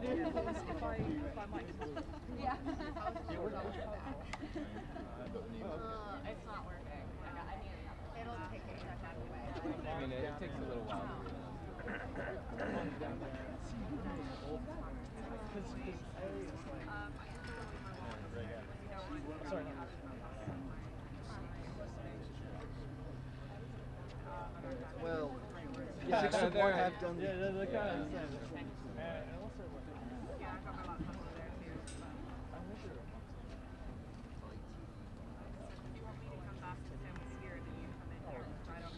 I might. Yeah. It's not working. I need another. It'll take a second. I mean, it takes a little while. Sorry. Well, yeah, 6 of 1 have done. Yeah, they're kind of the same.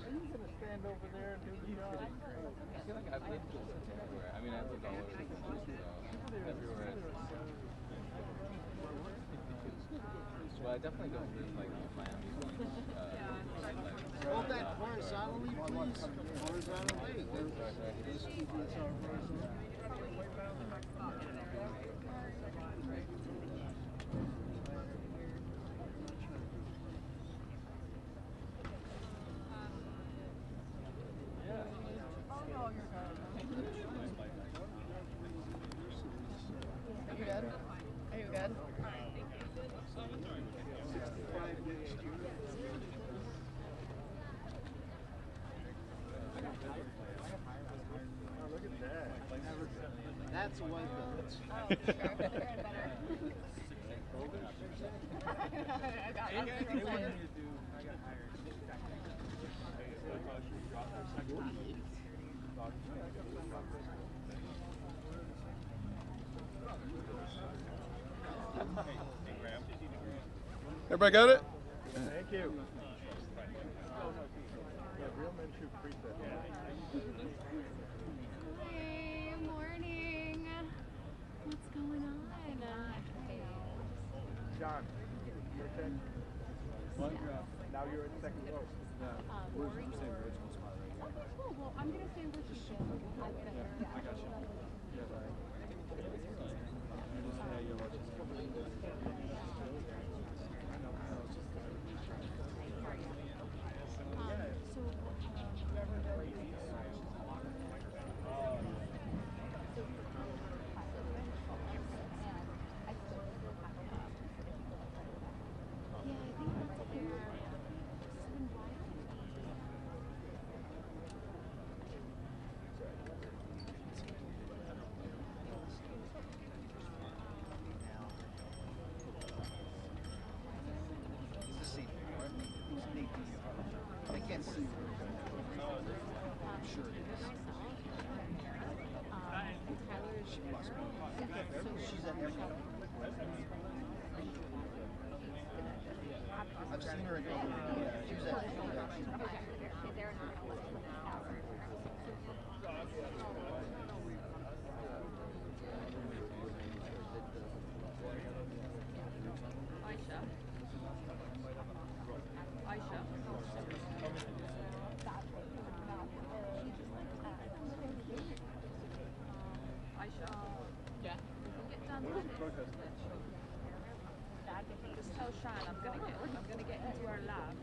He's gonna stand over there and do the job. I feel like I've lived everywhere. I mean, I've lived all over the country, so everywhere. Well, I definitely don't live like in Miami Beach. Hold that horizontally, please. Horizontally. Are you good? Are you good? Look at that. That's a white belt. Oh, sure. You're in better. I got it. Everybody got it? Thank you. Real men shoot precept. Hey, morning. What's going on? John, you okay? Yeah. Now you're in second row. Where's the original spot right here? Okay, cool. Well, I'm gonna stand where she's standing. I got you. I can't see her. I'm sure it is. She must be. She's at every. I've seen her in she was at They're not Just tell Sean I'm gonna get into our lab.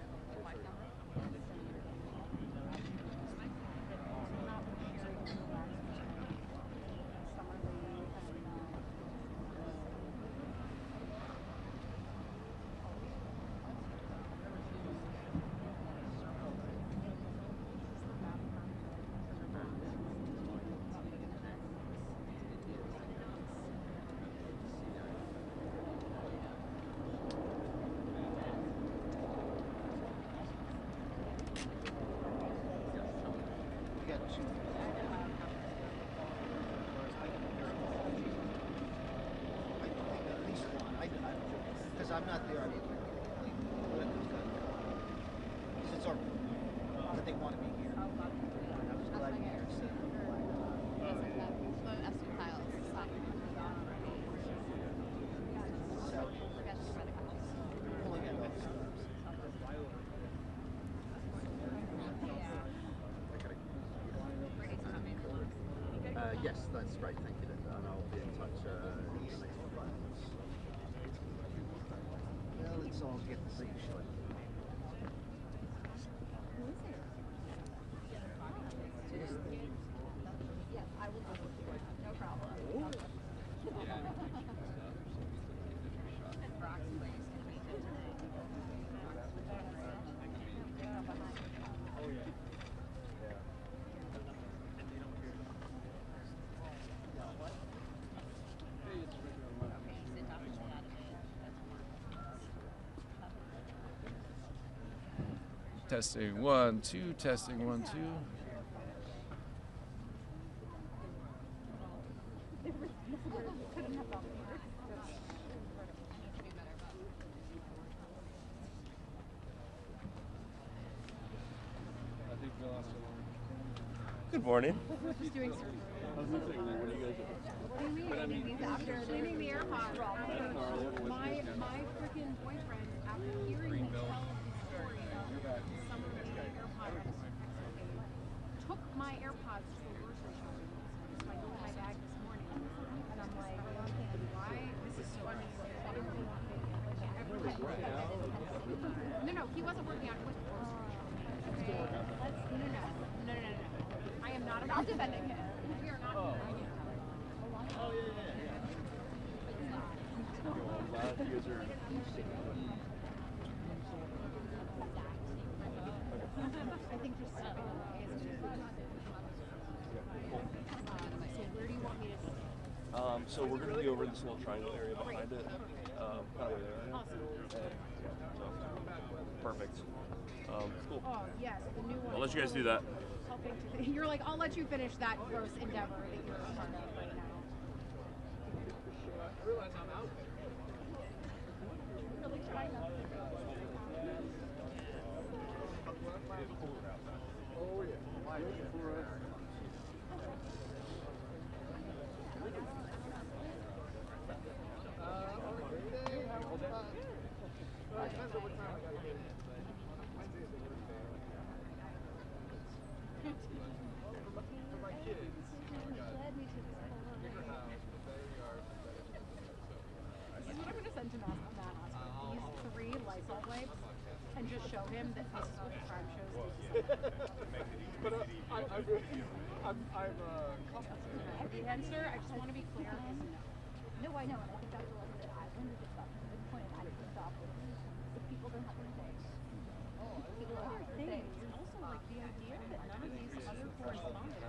I'm not there, I need to it's our that they want to be here. I was glad you here said the Epstein Files. pulling at those. Yes, that's right, thank you. And I'll be in touch next Friday. Well, let's all get the same shot. Who is it? Yes, I will go with you. No problem. Testing 1, 2, testing 1, 2. Good morning. Just doing surgery. What do you guys do? What do you mean? He's after cleaning the AirPods. My freaking boyfriend, after hearing me tell the story of some of the AirPods, took my AirPods to a grocery shopping. So I go in my bag this morning, and I'm like, why? This is funny. No, he wasn't working out. He went to grocery shopping. No. I am not about defending him. We are not defending him. Oh, yeah. You guys are... I think just stepping away is just so where do you want me to sit? So we're going to be over in this little triangle area behind it. Kind of way there. Awesome. Perfect. Cool. Oh, yes, the new one. I'll let you guys do that. You're like, I'll let you finish that gross endeavor that you're a part of right now. I realize I'm out. Really trying not to. Oh, yeah. Depends on what time I gotta get in. For my kids, bigger house, but they are better than This is what I'm going to send to Matt Oscar. These 3 Lysol wipes and just show him that this is what crime shows do. But I'm compensated. The answer, I just want to be clear. No, I know, and I think that's the one that I wanted to stop. The point I didn't stop was if people don't have anything. People don't have things. Also, like the idea that none of these other correspondents.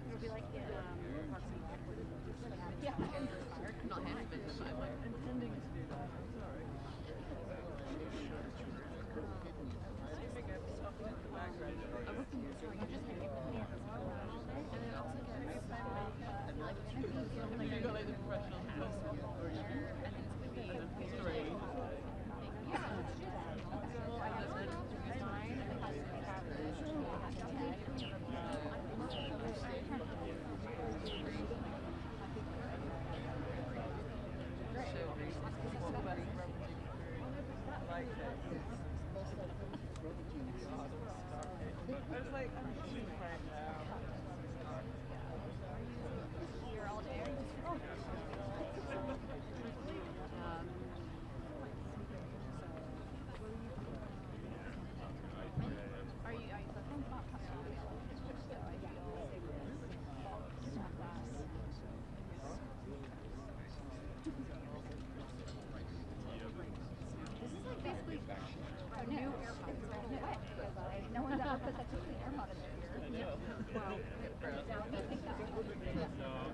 It'll be like in Parks and Not handed it, but I'm like intending to do that. No one's ever put such a clean AirPod in their ear. Well, I think that. I am going to take this with me home.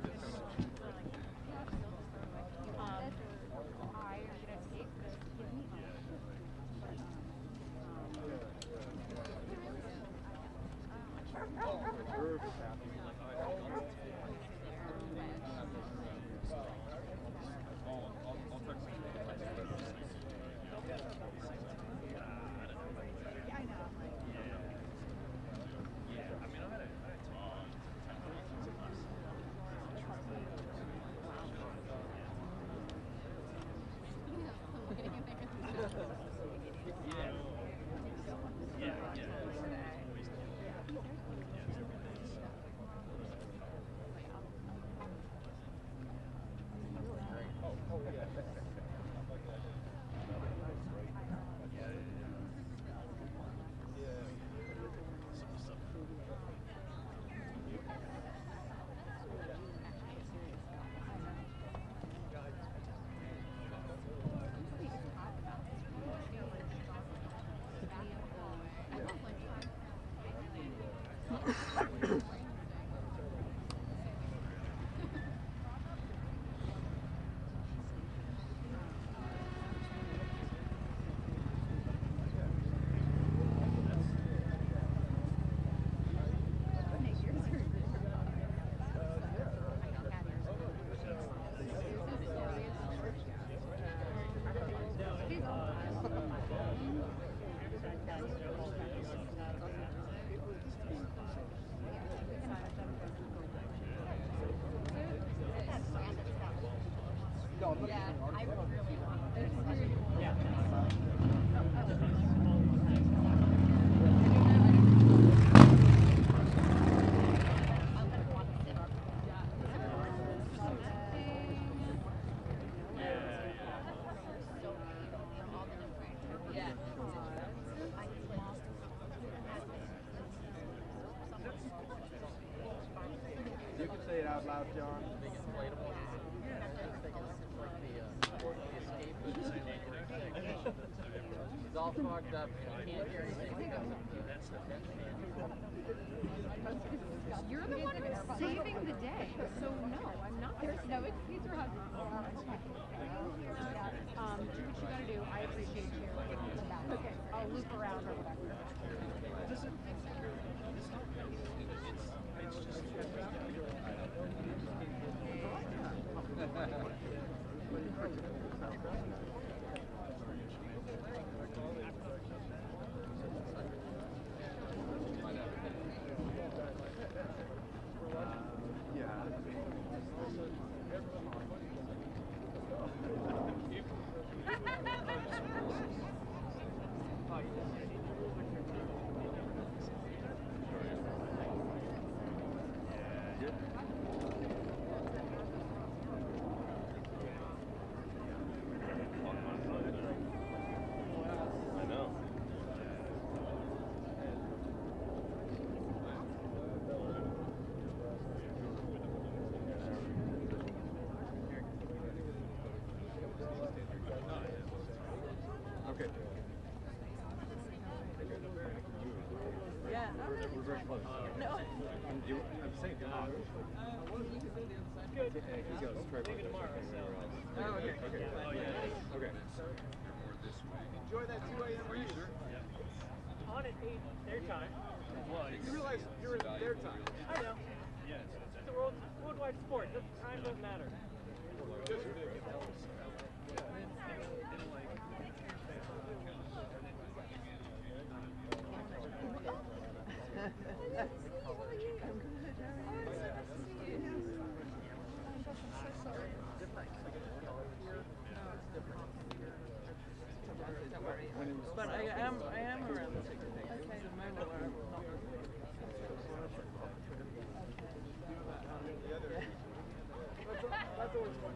Yeah, I really want this. You can say it out loud, John. It's all fogged up. You can't hear anything. You're the one who's saving the day, so no, I'm not. No, these are husbands. Do what you gotta do. I appreciate you. Okay, I'll loop around or whatever. I know. Okay. Yeah. We're very close. No. I'm saying not. Good. He goes, Trevor. Oh, okay. Okay. Oh, yeah. Okay. Enjoy that 2 a.m. breeze. On at 8 their time. You realize you're in their time. I know. It's a worldwide sport. Time doesn't matter. But I am around the moment where I'm not. That's always fun.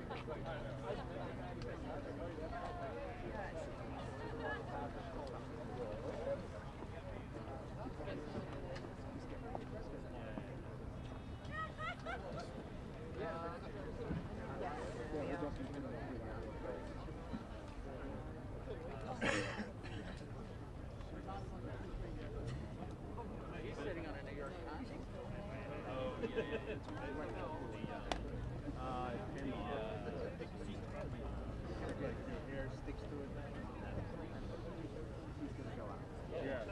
He's sitting on a New York Times. Hair sticks to it. He's gonna go out. Yeah.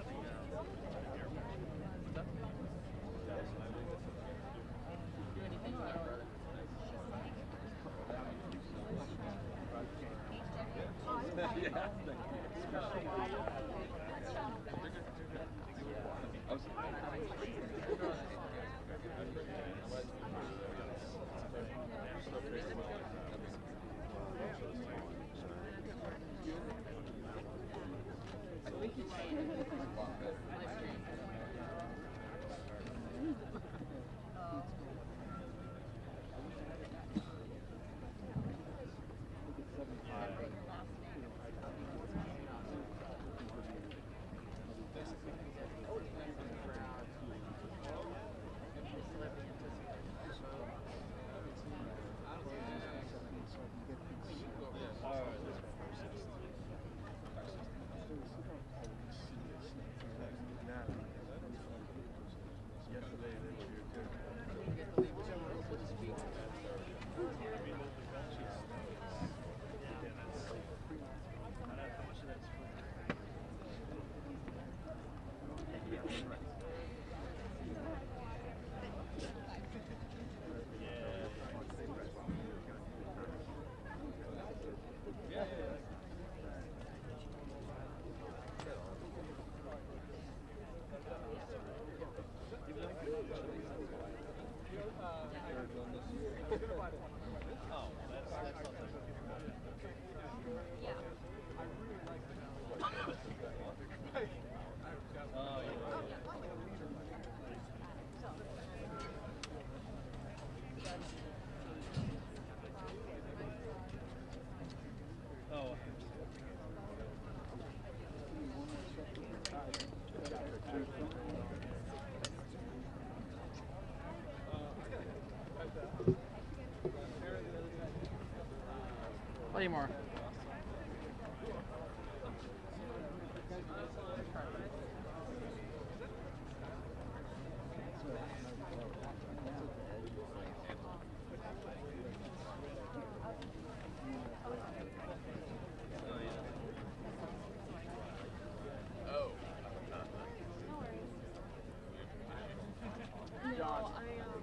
Seymour.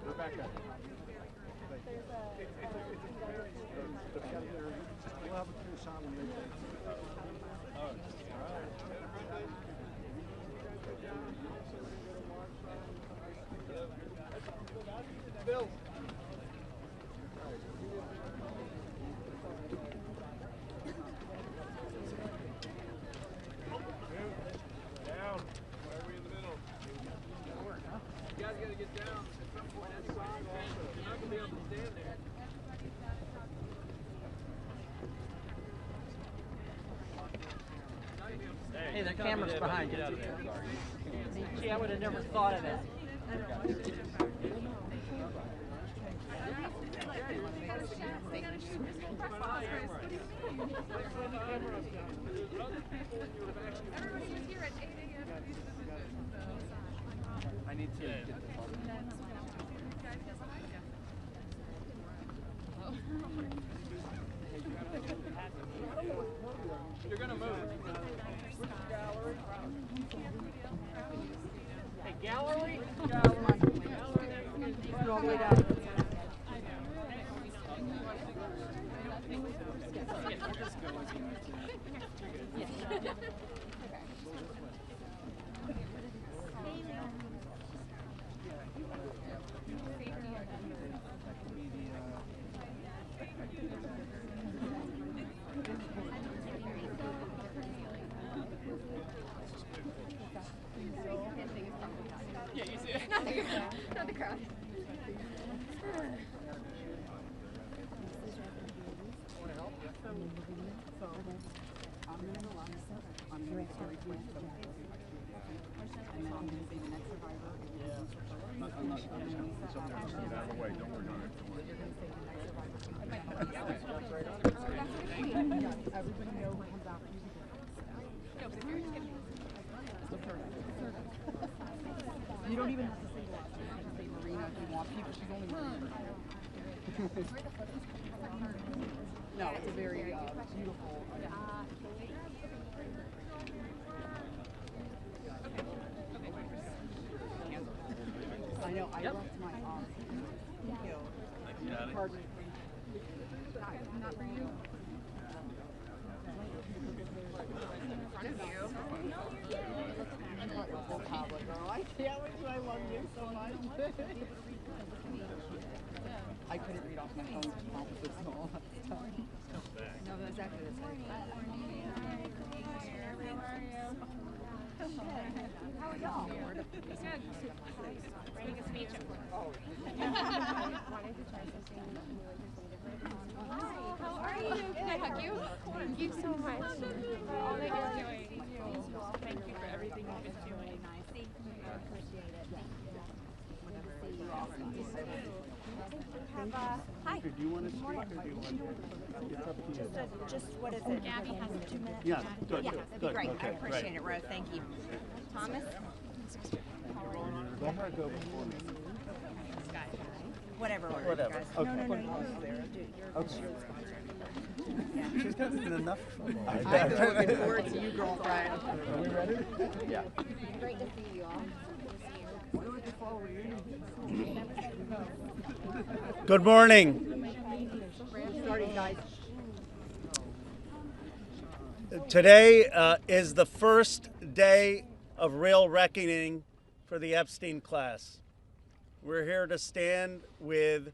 Rebecca. We'll have a few sound when they Bill. Down. Why are we in the middle? You guys gotta get down at some point. That's fine. You're not gonna be able to stand there. Hey, the camera's behind you. Gee, I would have never thought of it. I need to get the You're gonna move. Hey, gallery? All the way down. Not the crowd. You don't even have to say that. You can say Marina if you want people. She's only Marina. No, it's a very beautiful. I know. I left my thank you. Pardon me. Not for you. In front of you. Girl, I can't wait till I love you so much. I couldn't read off my phone because mom was so small. No, but it's actually this way. How are y'all? Good. Ready to speech. Wanted to try something new and different. Hi, how are you? Can I hug you? Thank you so much for all that you're doing. Thank you for everything you've been doing. I appreciate it. Thank you. Hi. Do you want to speak or do you want Just what is it? Gabby has 2 minutes. Yeah, good. Yeah, that'd be great. I appreciate it, Rose. Thank you. Thomas? Let her go before me. Whatever order, Whatever. guys. Okay. No. Okay. She's gotten in enough trouble. I've been looking forward to you, girlfriend. Are we ready? Yeah. Great to see you all. Good morning. Starting, guys. Today is the first day of real reckoning for the Epstein class. We're here to stand with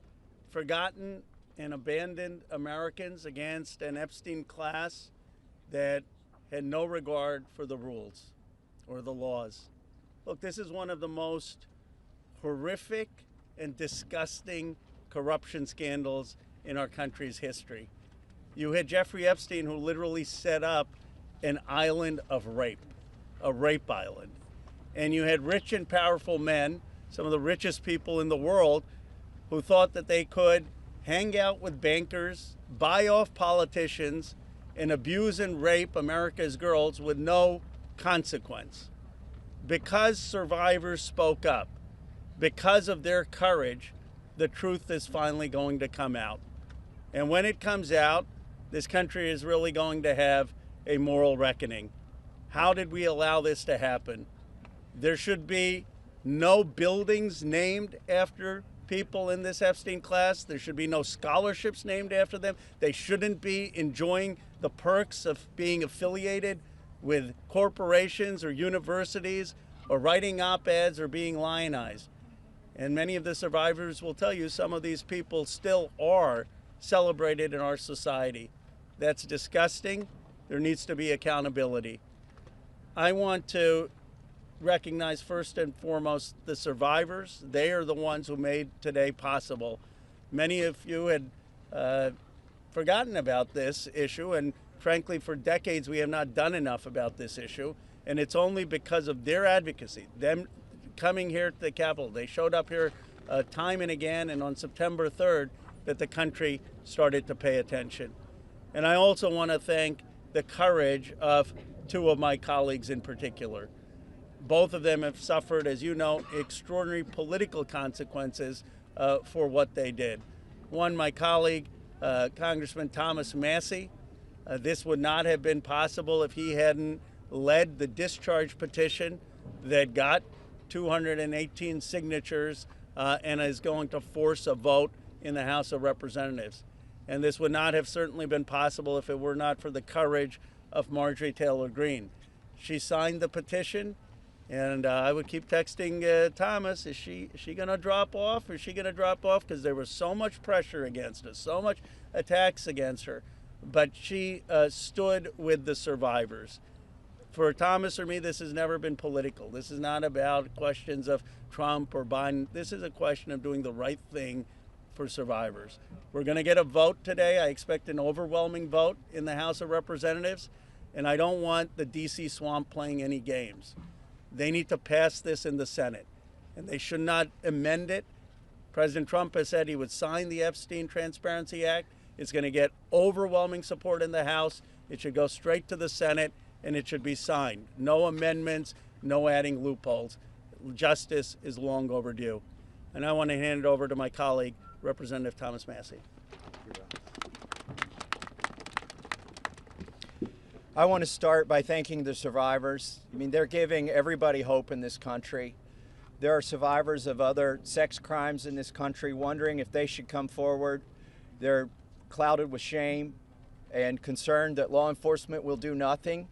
forgotten and abandoned Americans against an Epstein class that had no regard for the rules or the laws. Look, this is one of the most horrific and disgusting corruption scandals in our country's history. You had Jeffrey Epstein, who literally set up an island of rape, a rape island. And you had rich and powerful men, some of the richest people in the world, who thought that they could hang out with bankers buy off politicians and abuse and rape America's girls with no consequence. Because survivors spoke up, because of their courage, the truth is finally going to come out. And when it comes out, this country is really going to have a moral reckoning. How did we allow this to happen? There should be no buildings named after people in this Epstein class. There should be no scholarships named after them. They shouldn't be enjoying the perks of being affiliated with corporations or universities or writing op-eds or being lionized. And many of the survivors will tell you some of these people still are celebrated in our society. That's disgusting. There needs to be accountability. I want to recognize first and foremost the survivors. They are the ones who made today possible. Many of you had forgotten about this issue, and frankly, for decades we have not done enough about this issue, and it's only because of their advocacy, them coming here to the Capitol. They showed up here time and again, and on September 3rd, that the country started to pay attention. And I also want to thank the courage of two of my colleagues in particular. Both of them have suffered, as you know, extraordinary political consequences for what they did. One, my colleague, Congressman Thomas Massie. This would not have been possible if he hadn't led the discharge petition that got 218 signatures and is going to force a vote in the House of Representatives. And this would not have certainly been possible if it were not for the courage of Marjorie Taylor Greene. She signed the petition, and I would keep texting Thomas, is she going to drop off? Is she going to drop off? Because there was so much pressure against us, so much attacks against her. But she stood with the survivors. For Thomas or me, this has never been political. This is not about questions of Trump or Biden. This is a question of doing the right thing for survivors. We're going to get a vote today. I expect an overwhelming vote in the House of Representatives, and I don't want the DC swamp playing any games. They need to pass this in the Senate, and they should not amend it. President Trump has said he would sign the Epstein Transparency Act. It's going to get overwhelming support in the House. It should go straight to the Senate, and it should be signed. No amendments, no adding loopholes. Justice is long overdue. And I want to hand it over to my colleague, Representative Thomas Massie. I want to start by thanking the survivors. I mean, they're giving everybody hope in this country. There are survivors of other sex crimes in this country wondering if they should come forward. They're clouded with shame and concerned that law enforcement will do nothing.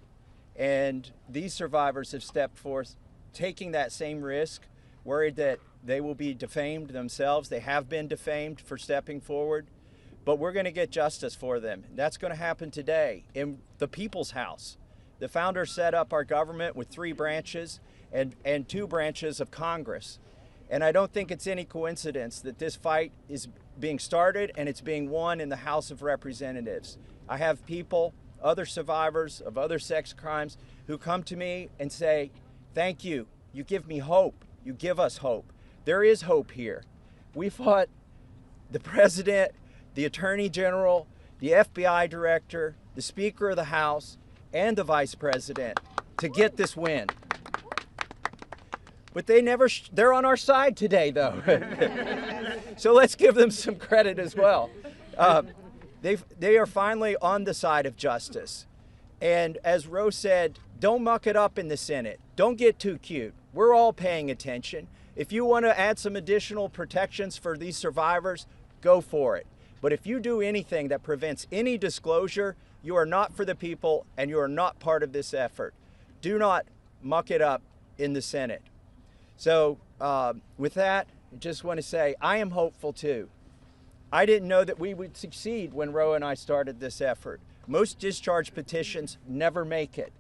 And these survivors have stepped forth, taking that same risk, worried that they will be defamed themselves. They have been defamed for stepping forward, but we're going to get justice for them. That's going to happen today in the People's House. The founders set up our government with 3 branches and 2 branches of Congress. And I don't think it's any coincidence that this fight is being started and it's being won in the House of Representatives. I have people, other survivors of other sex crimes, who come to me and say, thank you, you give me hope, you give us hope. There is hope here. We fought the president, the attorney general, the FBI director, the Speaker of the House, and the vice president to get this win. But they're on our side today, though. So let's give them some credit as well. They are finally on the side of justice. And as Rose said, don't muck it up in the Senate. Don't get too cute. We're all paying attention. If you want to add some additional protections for these survivors, go for it. But if you do anything that prevents any disclosure, you are not for the people and you are not part of this effort. Do not muck it up in the Senate. So with that, I just want to say I am hopeful too. I didn't know that we would succeed when Roe and I started this effort. Most discharge petitions never make it,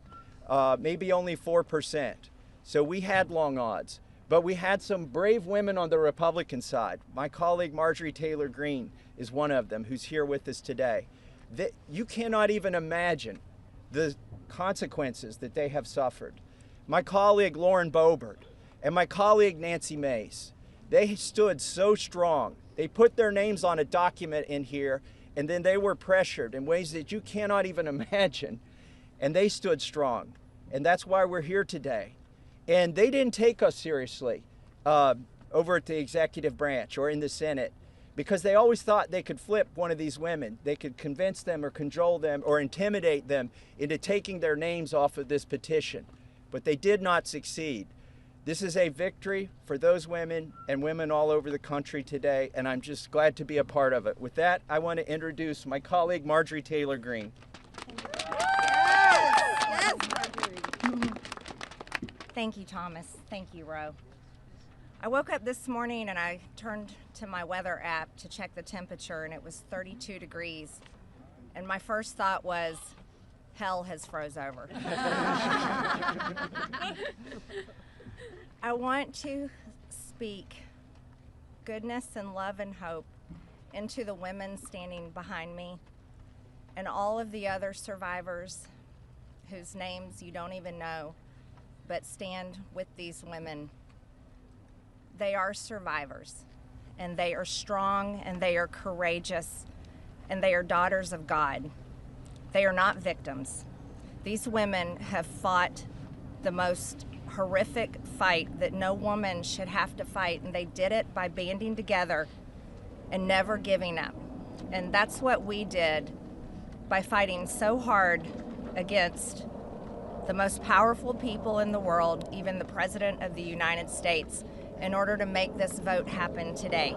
maybe only 4%. So we had long odds. But we had some brave women on the Republican side. My colleague Marjorie Taylor Greene is one of them, who's here with us today. You cannot even imagine the consequences that they have suffered. My colleague Lauren Boebert and my colleague Nancy Mace, they stood so strong. They put their names on a document in here and then they were pressured in ways that you cannot even imagine, and they stood strong. And that's why we're here today. And they didn't take us seriously over at the executive branch or in the Senate, because they always thought they could flip one of these women. They could convince them or cajole them or intimidate them into taking their names off of this petition. But they did not succeed. This is a victory for those women and women all over the country today, and I'm just glad to be a part of it. With that, I want to introduce my colleague, Marjorie Taylor Greene. Thank you, Thomas. Thank you, Ro. I woke up this morning and I turned to my weather app to check the temperature, and it was 32 degrees. And my first thought was, hell has froze over. I want to speak goodness and love and hope into the women standing behind me and all of the other survivors whose names you don't even know, but stand with these women. They are survivors, and they are strong, and they are courageous, and they are daughters of God. They are not victims. These women have fought the most horrific fight that no woman should have to fight, and they did it by banding together and never giving up. And that's what we did by fighting so hard against the most powerful people in the world, even the President of the United States, in order to make this vote happen today.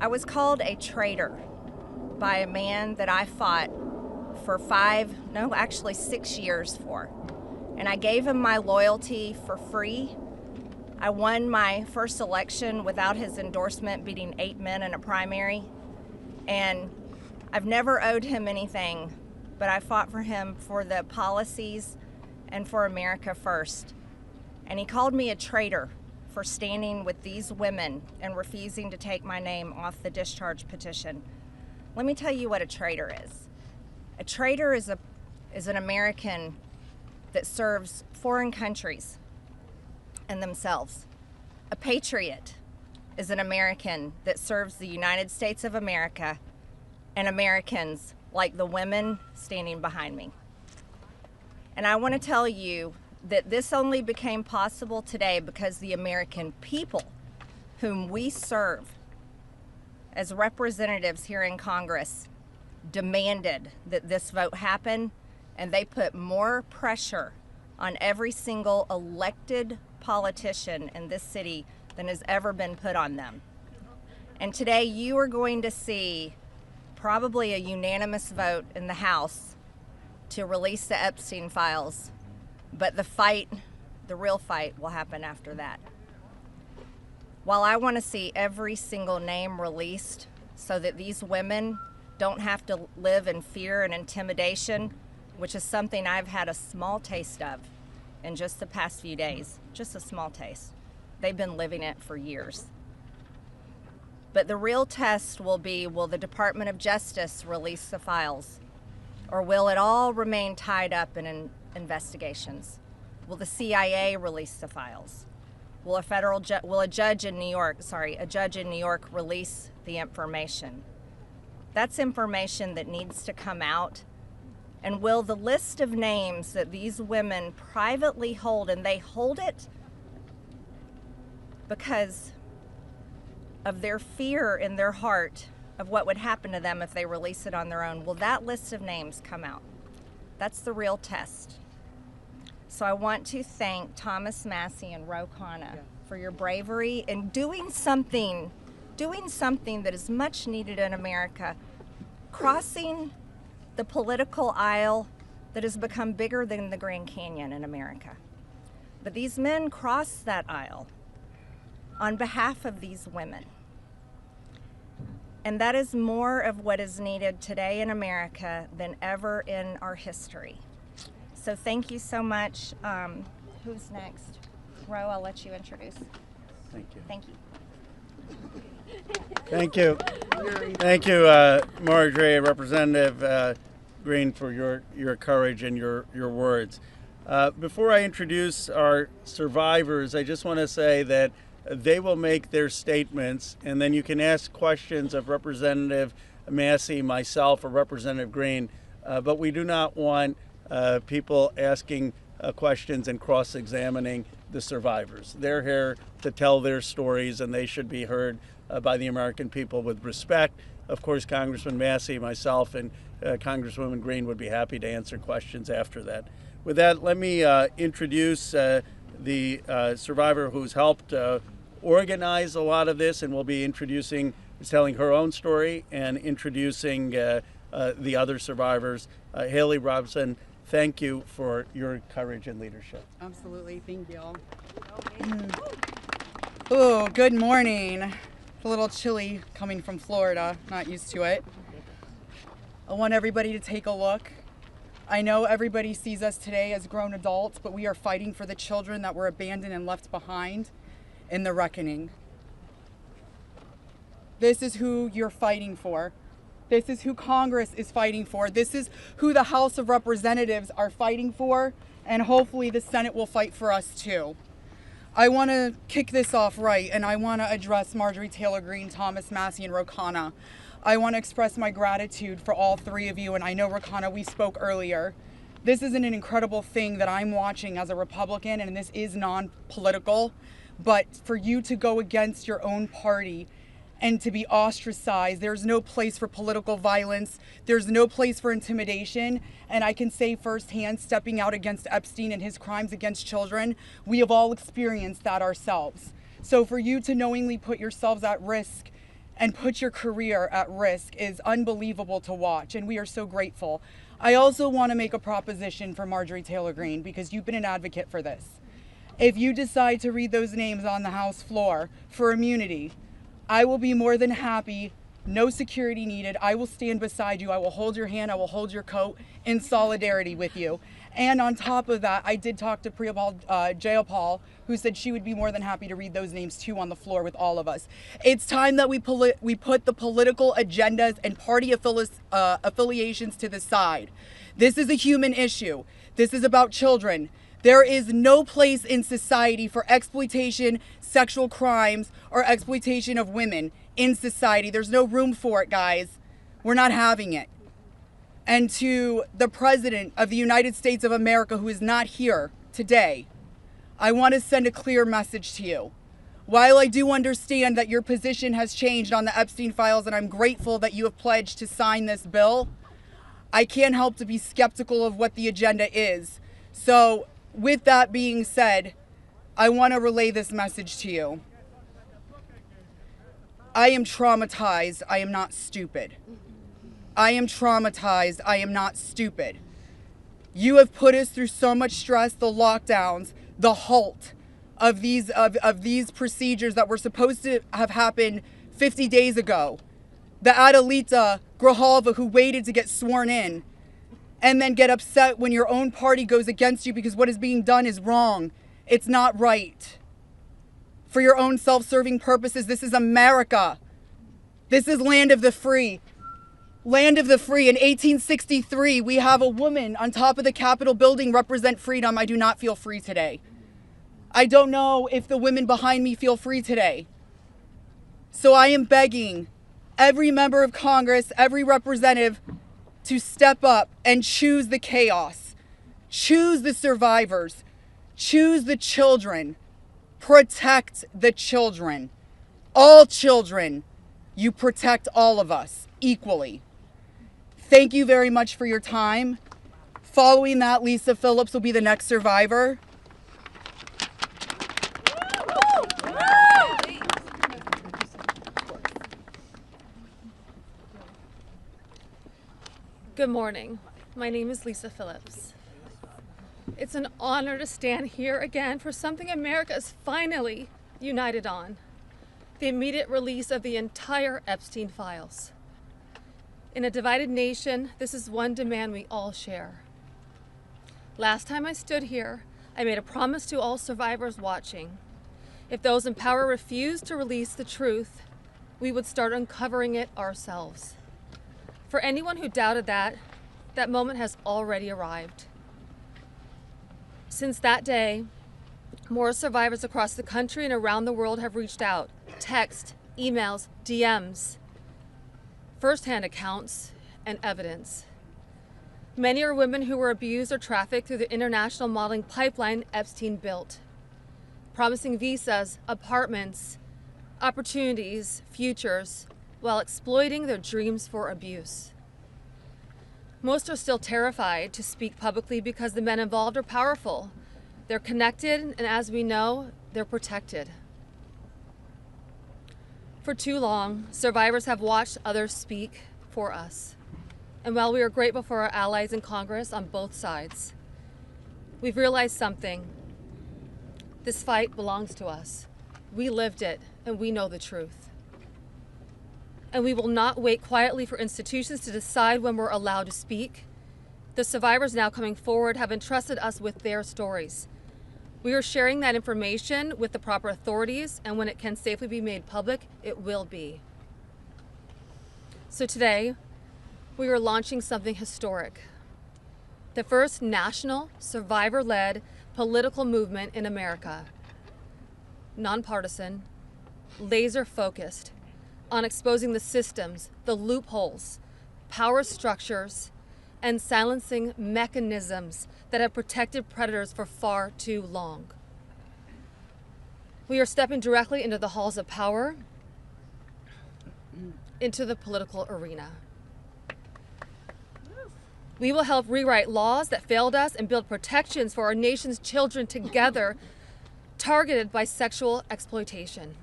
I was called a traitor by a man that I fought for 6 years for. And I gave him my loyalty for free. I won my first election without his endorsement, beating 8 men in a primary. And I've never owed him anything, but I fought for him for the policies and for America first. And he called me a traitor for standing with these women and refusing to take my name off the discharge petition. Let me tell you what a traitor is. A traitor is an American that serves foreign countries and themselves. A patriot is an American that serves the United States of America and Americans like the women standing behind me. And I want to tell you that this only became possible today because the American people, whom we serve as representatives here in Congress, demanded that this vote happen, and they put more pressure on every single elected politician in this city than has ever been put on them. And today you are going to see probably a unanimous vote in the House to release the Epstein Files, but the real fight will happen after that. While I want to see every single name released so that these women don't have to live in fear and intimidation, which is something I've had a small taste of in just the past few days, just a small taste. They've been living it for years. But the real test will be, will the Department of Justice release the files? Or will it all remain tied up in investigations? Will the CIA release the files? Will a judge in New York release the information? That's information that needs to come out. And will the list of names that these women privately hold, and they hold it because of their fear in their heart of what would happen to them if they release it on their own, will that list of names come out? That's the real test. So I want to thank Thomas Massey and Ro Khanna for your bravery in doing something that is much needed in America, crossing the political aisle that has become bigger than the Grand Canyon in America. But these men crossed that aisle on behalf of these women. And that is more of what is needed today in America than ever in our history. So thank you so much. Who's next? Ro, I'll let you introduce. Thank you. Thank you. Thank you. Thank you, Marjorie, Representative Greene, for your courage and your words. Before I introduce our survivors, I just want to say that They will make their statements, and then you can ask questions of Representative Massey, myself, or Representative Greene, but we do not want people asking questions and cross-examining the survivors. They're here to tell their stories, and they should be heard by the American people with respect. Of course, Congressman Massey, myself, and Congresswoman Greene would be happy to answer questions after that. With that, let me introduce the survivor who's helped organize a lot of this, and will be telling her own story and introducing the other survivors. Haley Robson, thank you for your courage and leadership. Absolutely, thank you. Oh, good morning. It's a little chilly coming from Florida, not used to it. I want everybody to take a look. I know everybody sees us today as grown adults, but we are fighting for the children that were abandoned and left behind in the reckoning. This is who you're fighting for. This is who Congress is fighting for. This is who the House of Representatives are fighting for, and hopefully the Senate will fight for us too. I want to kick this off right, and I want to address Marjorie Taylor Greene, Thomas Massey, and Rokana. I want to express my gratitude for all three of you, and I know, Rokana, we spoke earlier. This is an incredible thing that I'm watching as a Republican, and this is non-political, but for you to go against your own party and to be ostracized, there's no place for political violence, there's no place for intimidation, and I can say firsthand, stepping out against Epstein and his crimes against children, we have all experienced that ourselves. So for you to knowingly put yourselves at risk and put your career at risk is unbelievable to watch, and we are so grateful. I also want to make a proposition for Marjorie Taylor Greene, because you've been an advocate for this. If you decide to read those names on the House floor for immunity, I will be more than happy, no security needed. I will stand beside you. I will hold your hand. I will hold your coat in solidarity with you. And on top of that, I did talk to Jayapal, who said she would be more than happy to read those names too on the floor with all of us. It's time that we put the political agendas and party affiliations to the side. This is a human issue. This is about children. There is no place in society for exploitation, sexual crimes, or exploitation of women in society. There's no room for it, guys. We're not having it. And to the President of the United States of America, who is not here today, I want to send a clear message to you. While I do understand that your position has changed on the Epstein Files, and I'm grateful that you have pledged to sign this bill, I can't help to be skeptical of what the agenda is. So, with that being said, I want to relay this message to you. I am traumatized. I am not stupid. I am traumatized. I am not stupid. You have put us through so much stress, the lockdowns, the halt of these procedures that were supposed to have happened 50 days ago. The Adelita Grijalva, who waited to get sworn in, and then get upset when your own party goes against you because what is being done is wrong. It's not right. For your own self-serving purposes, this is America. This is land of the free. Land of the free. In 1863, we have a woman on top of the Capitol building represent freedom. I do not feel free today. I don't know if the women behind me feel free today. So I am begging every member of Congress, every representative, to step up and choose the chaos, choose the survivors, choose the children, protect the children, all children. You protect all of us equally. Thank you very much for your time. Following that, Lisa Phillips will be the next survivor. Good morning. My name is Lisa Phillips. It's an honor to stand here again for something America is finally united on: the immediate release of the entire Epstein Files. In a divided nation, this is one demand we all share. Last time I stood here, I made a promise to all survivors watching. If those in power refused to release the truth, we would start uncovering it ourselves. For anyone who doubted that moment has already arrived. Since that day, More survivors across the country and around the world have reached out. Text, emails, DMs, firsthand accounts, and evidence. Many are women who were abused or trafficked through the international modeling pipeline Epstein built, promising visas, apartments, opportunities, futures, while exploiting their dreams for abuse. Most are still terrified to speak publicly because the men involved are powerful. They're connected, and as we know, they're protected. For too long, survivors have watched others speak for us. And while we are grateful for our allies in Congress on both sides, we've realized something. This fight belongs to us. We lived it, and we know the truth. And we will not wait quietly for institutions to decide when we're allowed to speak. The survivors now coming forward have entrusted us with their stories. We are sharing that information with the proper authorities, and when it can safely be made public, it will be. So today, we are launching something historic. The first national, survivor-led political movement in America. Nonpartisan, laser-focused on exposing the systems, the loopholes, power structures, and silencing mechanisms that have protected predators for far too long. We are stepping directly into the halls of power, into the political arena. We will help rewrite laws that failed us and build protections for our nation's children together, targeted by sexual exploitation.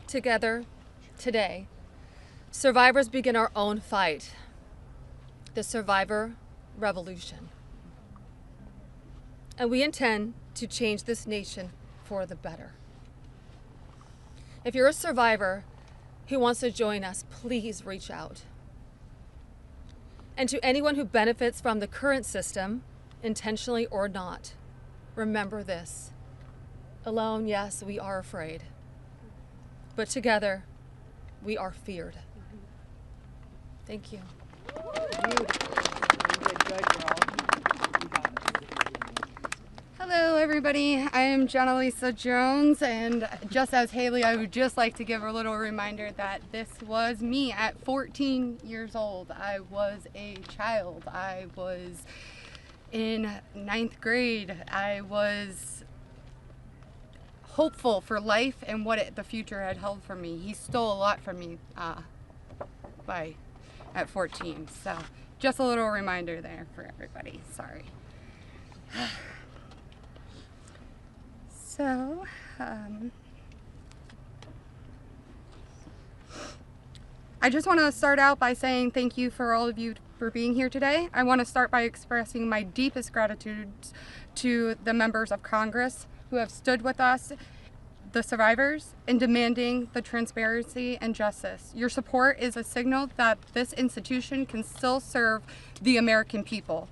Together, today, survivors begin our own fight, the survivor revolution. And we intend to change this nation for the better. If you're a survivor who wants to join us, please reach out. And to anyone who benefits from the current system, intentionally or not, remember this. Alone, yes, we are afraid. But together, we are feared. Thank you. Hello everybody, I am Jenna Lisa Jones, and just as Haley, I would just like to give a little reminder that this was me at 14 years old. I was a child. I was in 9th grade. I was hopeful for life and what the future had held for me. He stole a lot from me at 14. So just a little reminder there for everybody. Sorry. So, I just want to start out by saying thank you for all of you for being here today. I want to start by expressing my deepest gratitude to the members of Congress who have stood with us, the survivors, in demanding the transparency and justice. Your support is a signal that this institution can still serve the American people.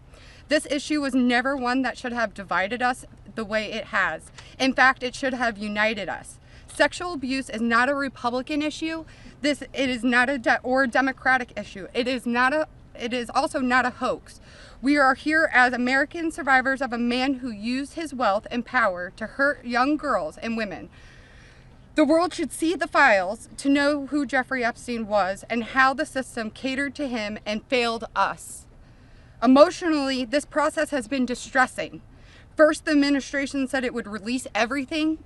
This issue was never one that should have divided us the way it has. In fact, it should have united us. Sexual abuse is not a Republican issue. It is not a Democratic issue. It is also not a hoax. We are here as American survivors of a man who used his wealth and power to hurt young girls and women. The world should see the files to know who Jeffrey Epstein was and how the system catered to him and failed us. Emotionally, this process has been distressing. First, the administration said it would release everything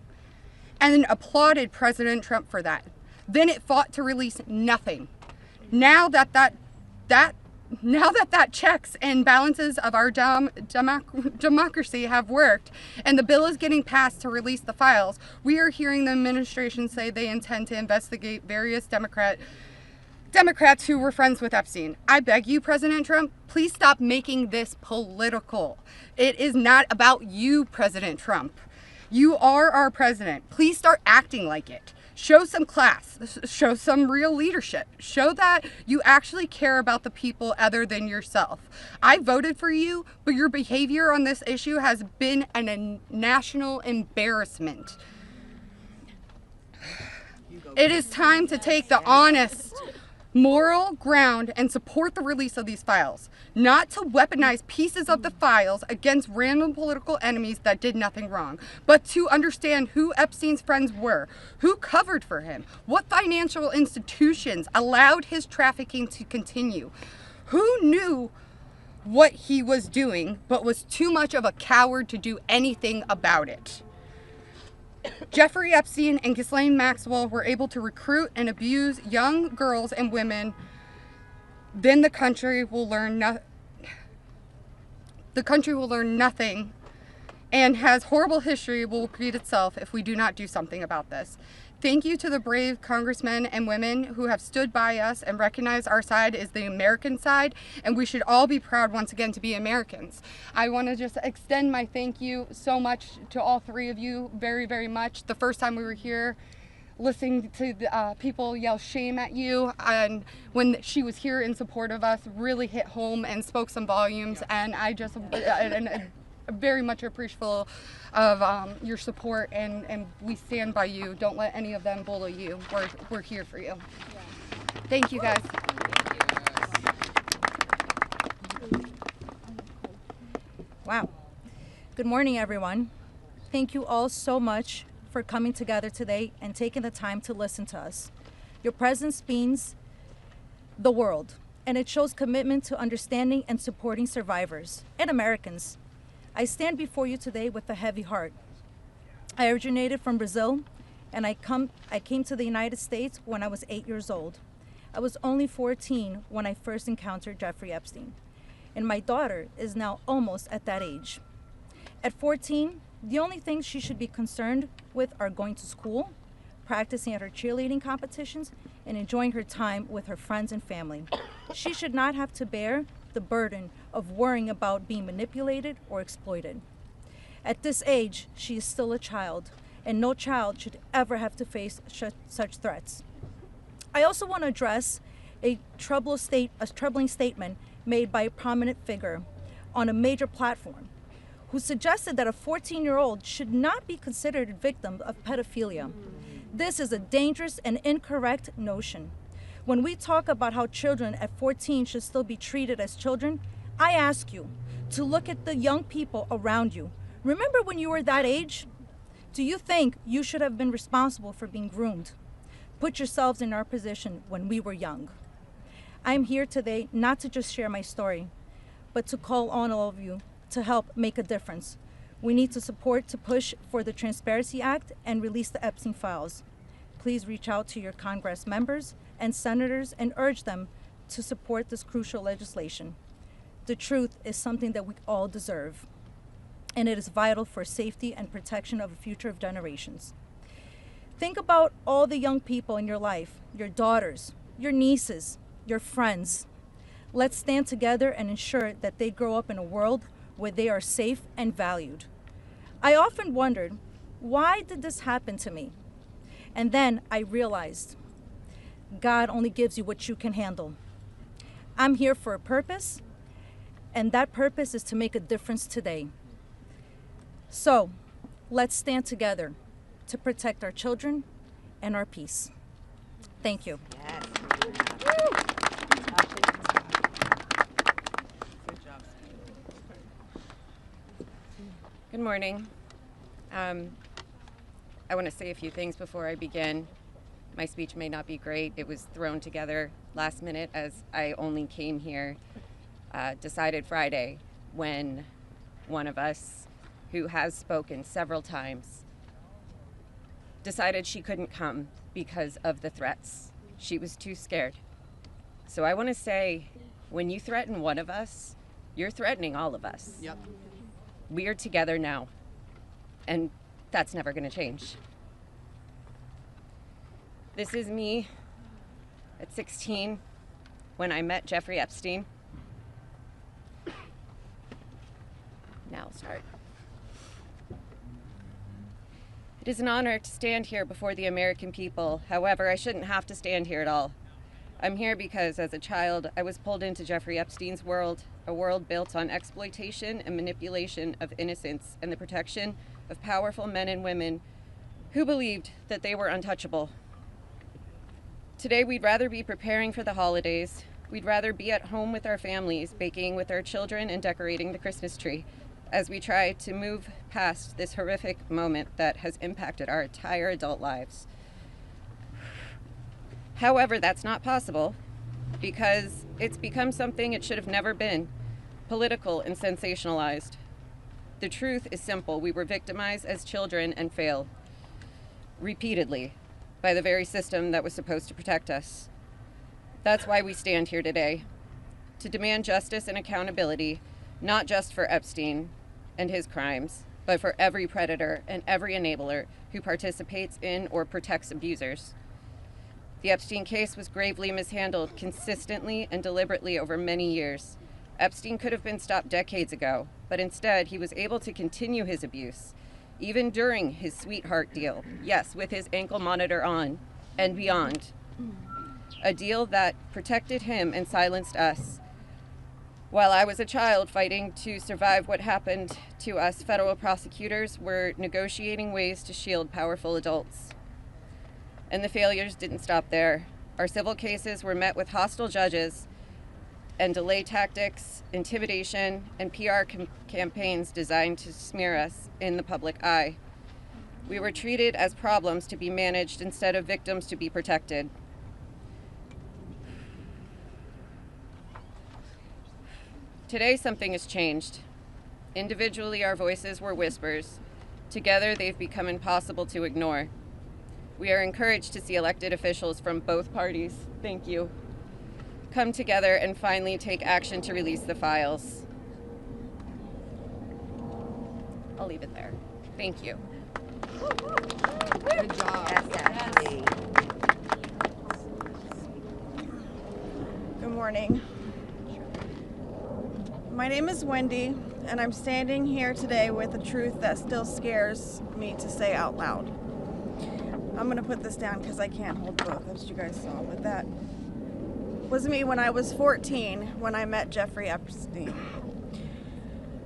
and then applauded President Trump for that. Then it fought to release nothing. Now that checks and balances of our democracy have worked and the bill is getting passed to release the files, we are hearing the administration say they intend to investigate various Democrats who were friends with Epstein. I beg you, President Trump, please stop making this political. It is not about you, President Trump. You are our president. Please start acting like it. Show some class. Show some real leadership. Show that you actually care about the people other than yourself. I voted for you, but your behavior on this issue has been a national embarrassment. It is time to take the honest moral ground and support the release of these files, not to weaponize pieces of the files against random political enemies that did nothing wrong, but to understand who Epstein's friends were, who covered for him, what financial institutions allowed his trafficking to continue, who knew what he was doing but was too much of a coward to do anything about it. Jeffrey Epstein and Ghislaine Maxwell were able to recruit and abuse young girls and women. Then the country will learn nothing, and has horrible history will repeat itself if we do not do something about this. Thank you to the brave congressmen and women who have stood by us and recognized our side is the American side, and we should all be proud once again to be Americans. I want to just extend my thank you so much to all three of you, very, very much. The first time we were here, listening to the, people yell shame at you, and when she was here in support of us, really hit home and spoke some volumes, and I just very much appreciative of your support, and we stand by you. Don't let any of them bully you. We're here for you. Yeah. Thank you, guys. Wow. Good morning, everyone. Thank you all so much for coming together today and taking the time to listen to us. Your presence means the world, and it shows commitment to understanding and supporting survivors and Americans. I stand before you today with a heavy heart. I originated from Brazil, and I came to the United States when I was 8 years old. I was only 14 when I first encountered Jeffrey Epstein, and my daughter is now almost at that age. At 14, the only things she should be concerned with are going to school, practicing at her cheerleading competitions, and enjoying her time with her friends and family. She should not have to bear the burden of worrying about being manipulated or exploited. At this age, she is still a child, and no child should ever have to face such threats. I also want to address a troubling statement made by a prominent figure on a major platform who suggested that a 14-year-old should not be considered a victim of pedophilia. This is a dangerous and incorrect notion. When we talk about how children at 14 should still be treated as children, I ask you to look at the young people around you. Remember when you were that age? Do you think you should have been responsible for being groomed? Put yourselves in our position when we were young. I'm here today not to just share my story, but to call on all of you to help make a difference. We need to support to push for the Transparency Act and release the Epstein Files. Please reach out to your Congress members and senators and urge them to support this crucial legislation. The truth is something that we all deserve, and it is vital for safety and protection of the future of generations. Think about all the young people in your life, your daughters, your nieces, your friends. Let's stand together and ensure that they grow up in a world where they are safe and valued. I often wondered, why did this happen to me? And then I realized, God only gives you what you can handle. I'm here for a purpose, and that purpose is to make a difference today. So, let's stand together to protect our children and our peace. Thank you. Yes. Good morning. I want to say a few things before I begin. My speech may not be great. It was thrown together last minute as I only came here, decided Friday, when one of us, who has spoken several times, decided she couldn't come because of the threats. She was too scared. So I want to say, when you threaten one of us, you're threatening all of us. Yep. We are together now, and that's never going to change. This is me at 16 when I met Jeffrey Epstein. Now I'll start. It is an honor to stand here before the American people. However, I shouldn't have to stand here at all. I'm here because as a child, I was pulled into Jeffrey Epstein's world, a world built on exploitation and manipulation of innocence and the protection of powerful men and women who believed that they were untouchable. Today, we'd rather be preparing for the holidays. We'd rather be at home with our families, baking with our children and decorating the Christmas tree as we try to move past this horrific moment that has impacted our entire adult lives. However, that's not possible because it's become something it should have never been, political and sensationalized. The truth is simple. We were victimized as children and failed repeatedly by the very system that was supposed to protect us. That's why we stand here today, to demand justice and accountability, not just for Epstein and his crimes, but for every predator and every enabler who participates in or protects abusers. The Epstein case was gravely mishandled consistently and deliberately over many years. Epstein could have been stopped decades ago, but instead he was able to continue his abuse, even during his sweetheart deal, yes, with his ankle monitor on and beyond. A deal that protected him and silenced us. While I was a child fighting to survive what happened to us, federal prosecutors were negotiating ways to shield powerful adults. And the failures didn't stop there. Our civil cases were met with hostile judges and delay tactics, intimidation, and PR campaigns designed to smear us in the public eye. We were treated as problems to be managed instead of victims to be protected. Today, something has changed. Individually, our voices were whispers. Together, they've become impossible to ignore. We are encouraged to see elected officials from both parties, thank you, come together and finally take action to release the files. I'll leave it there. Thank you. Good job. Yes. Good morning. My name is Wendy, and I'm standing here today with a truth that still scares me to say out loud. I'm gonna put this down because I can't hold both, as you guys saw, but that was me when I was 14 when I met Jeffrey Epstein.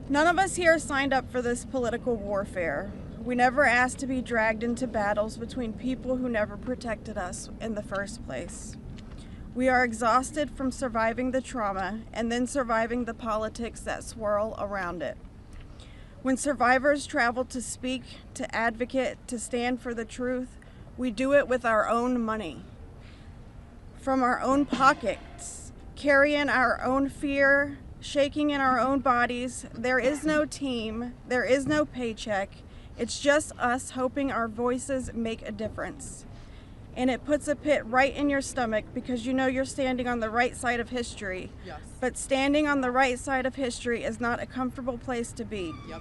None of us here signed up for this political warfare. We never asked to be dragged into battles between people who never protected us in the first place. We are exhausted from surviving the trauma and then surviving the politics that swirl around it. When survivors travel to speak, to advocate, to stand for the truth, we do it with our own money, from our own pockets, carrying our own fear, shaking in our own bodies. There is no team, there is no paycheck. It's just us hoping our voices make a difference. And it puts a pit right in your stomach because you know you're standing on the right side of history. Yes. But standing on the right side of history is not a comfortable place to be. Yep.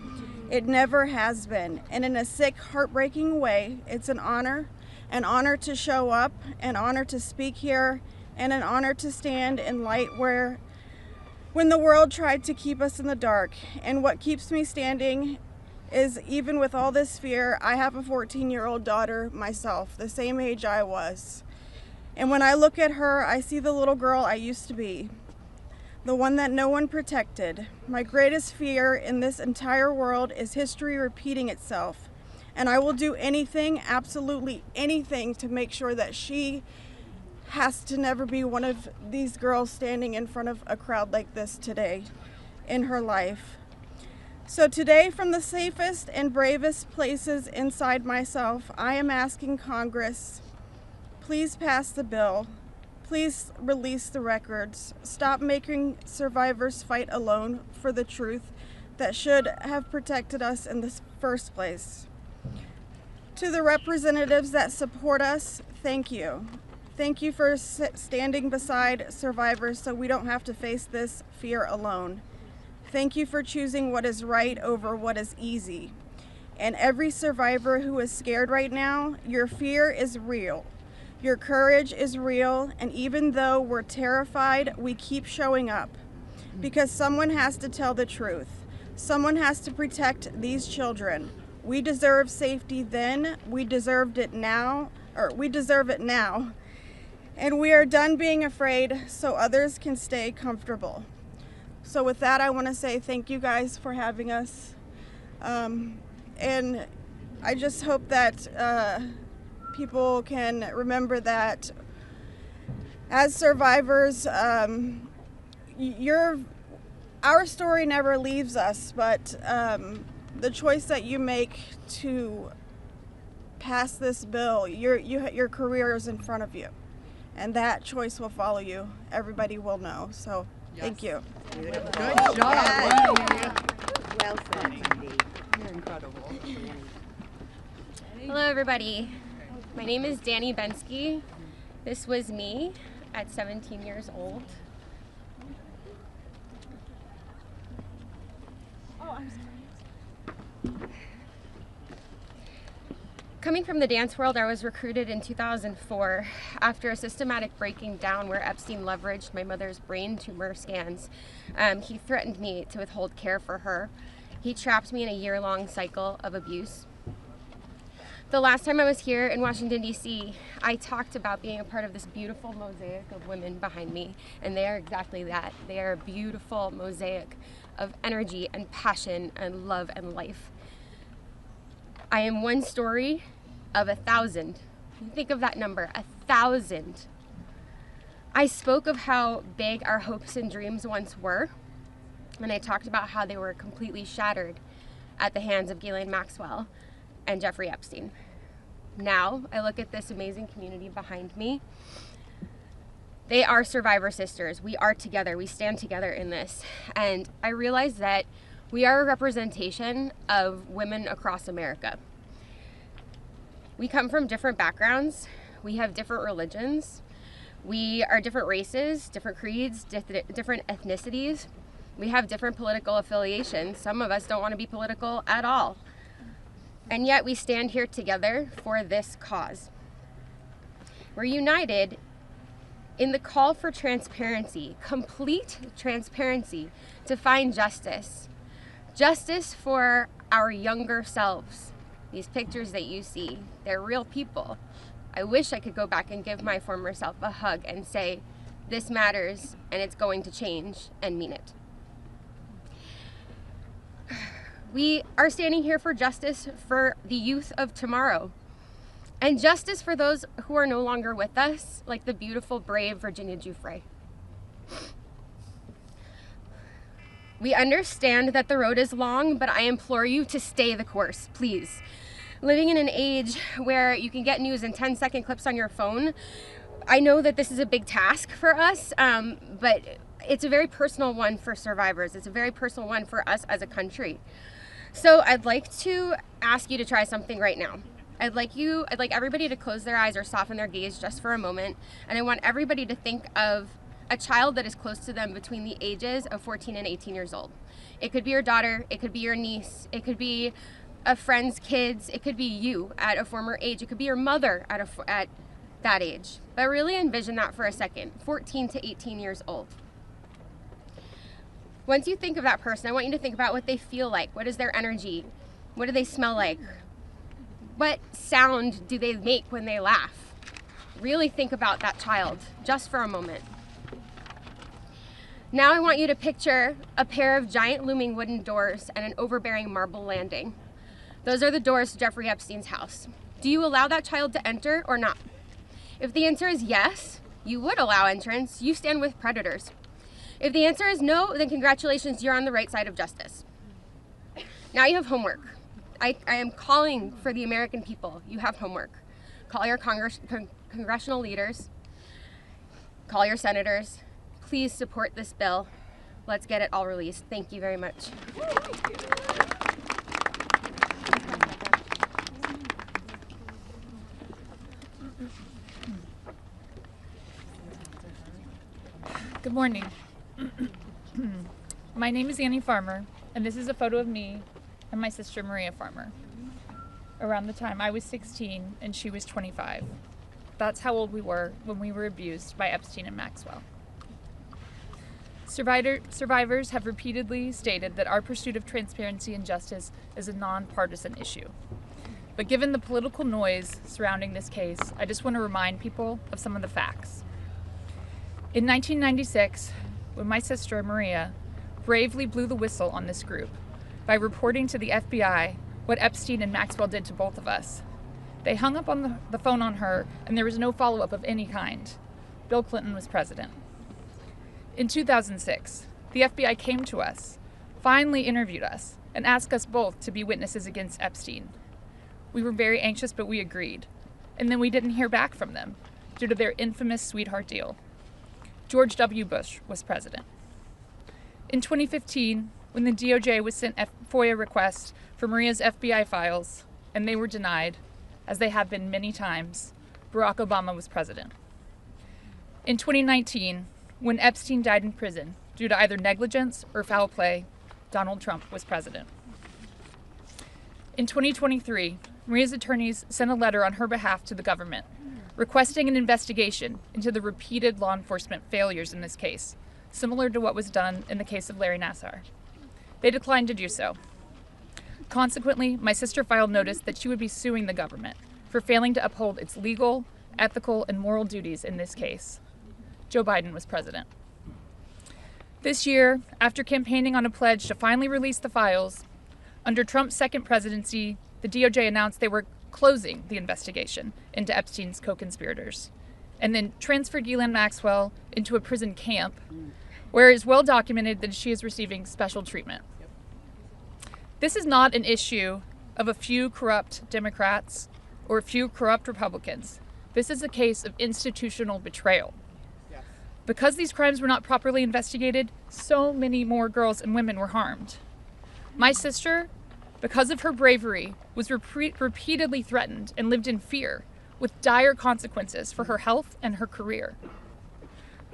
It never has been. And in a sick, heartbreaking way, it's an honor to show up, an honor to speak here, and an honor to stand in light when the world tried to keep us in the dark. And what keeps me standing is, even with all this fear, I have a 14-year-old daughter myself, the same age I was. And when I look at her, I see the little girl I used to be, the one that no one protected. My greatest fear in this entire world is history repeating itself. And I will do anything, absolutely anything, to make sure that she has to never be one of these girls standing in front of a crowd like this today in her life. So today, from the safest and bravest places inside myself, I am asking Congress, please pass the bill. Please release the records. Stop making survivors fight alone for the truth that should have protected us in the first place. To the representatives that support us, thank you. Thank you for standing beside survivors so we don't have to face this fear alone. Thank you for choosing what is right over what is easy. And every survivor who is scared right now, your fear is real. Your courage is real, and even though we're terrified, we keep showing up. Because someone has to tell the truth. Someone has to protect these children. We deserve safety then, we deserve it now. And we are done being afraid so others can stay comfortable. So with that, I want to say thank you guys for having us. And I just hope that people can remember that As survivors, our story never leaves us, but the choice that you make to pass this bill, your career is in front of you, and that choice will follow you. Everybody will know. So, thank you. Good job. Wow. Well said, Cindy. You're incredible. Hello, everybody. My name is Danny Bensky. This was me at 17 years old. Oh, I'm sorry. Coming from the dance world, I was recruited in 2004 after a systematic breaking down where Epstein leveraged my mother's brain tumor scans. He threatened me to withhold care for her. He trapped me in a year-long cycle of abuse. The last time I was here in Washington, D.C., I talked about being a part of this beautiful mosaic of women behind me, and they are exactly that. They are a beautiful mosaic of energy and passion and love and life. I am one story of 1,000. Think of that number, 1,000. I spoke of how big our hopes and dreams once were, and I talked about how they were completely shattered at the hands of Ghislaine Maxwell and Jeffrey Epstein. Now, I look at this amazing community behind me. They are survivor sisters. We are together. We stand together in this. And I realize that we are a representation of women across America. We come from different backgrounds. We have different religions. We are different races, different creeds, different ethnicities. We have different political affiliations. Some of us don't want to be political at all. And yet we stand here together for this cause. We're united in the call for transparency, complete transparency, to find justice. Justice for our younger selves. These pictures that you see, they're real people. I wish I could go back and give my former self a hug and say, this matters and it's going to change, and mean it. We are standing here for justice for the youth of tomorrow, and justice for those who are no longer with us, like the beautiful, brave Virginia Giuffre. We understand that the road is long, but I implore you to stay the course, please. Living in an age where you can get news in 10-second clips on your phone, I know that this is a big task for us, but it's a very personal one for survivors. It's a very personal one for us as a country. So I'd like to ask you to try something right now. I'd like everybody to close their eyes or soften their gaze just for a moment, and I want everybody to think of a child that is close to them between the ages of 14 and 18 years old. It could be your daughter, it could be your niece, it could be a friend's kids, it could be you at a former age, it could be your mother at that age. But really envision that for a second, 14 to 18 years old. Once you think of that person, I want you to think about what they feel like. What is their energy? What do they smell like? What sound do they make when they laugh? Really think about that child, just for a moment. Now I want you to picture a pair of giant looming wooden doors and an overbearing marble landing. Those are the doors to Jeffrey Epstein's house. Do you allow that child to enter or not? If the answer is yes, you would allow entrance. You stand with predators. If the answer is no, then congratulations, you're on the right side of justice. Now you have homework. I am calling for the American people. You have homework. Call your congressional leaders. Call your senators. Please support this bill. Let's get it all released. Thank you very much. Good morning. My name is Annie Farmer, and this is a photo of me and my sister Maria Farmer. Around the time I was 16 and she was 25. That's how old we were when we were abused by Epstein and Maxwell. Survivors have repeatedly stated that our pursuit of transparency and justice is a nonpartisan issue. But given the political noise surrounding this case, I just want to remind people of some of the facts. In 1996, when my sister Maria bravely blew the whistle on this group by reporting to the FBI what Epstein and Maxwell did to both of us, they hung up on the phone on her, and there was no follow-up of any kind. Bill Clinton was president. In 2006, the FBI came to us, finally interviewed us, and asked us both to be witnesses against Epstein. We were very anxious, but we agreed. And then we didn't hear back from them due to their infamous sweetheart deal. George W. Bush was president. In 2015, when the DOJ was sent FOIA requests for Maria's FBI files, and they were denied, as they have been many times, Barack Obama was president. In 2019, when Epstein died in prison due to either negligence or foul play, Donald Trump was president. In 2023, Maria's attorneys sent a letter on her behalf to the government, requesting an investigation into the repeated law enforcement failures in this case, similar to what was done in the case of Larry Nassar. They declined to do so. Consequently, my sister filed notice that she would be suing the government for failing to uphold its legal, ethical, and moral duties in this case. Joe Biden was president. This year, after campaigning on a pledge to finally release the files, under Trump's second presidency, the DOJ announced they were closing the investigation into Epstein's co-conspirators, and then transferred Ghislaine Maxwell into a prison camp, where it is well documented that she is receiving special treatment. This is not an issue of a few corrupt Democrats or a few corrupt Republicans. This is a case of institutional betrayal. Because these crimes were not properly investigated, so many more girls and women were harmed. My sister, because of her bravery, was repeatedly threatened and lived in fear, with dire consequences for her health and her career.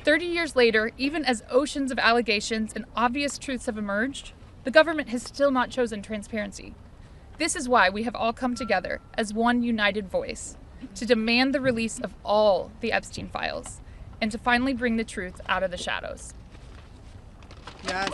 30 years later, even as oceans of allegations and obvious truths have emerged, the government has still not chosen transparency. This is why we have all come together as one united voice to demand the release of all the Epstein files and to finally bring the truth out of the shadows. Yes.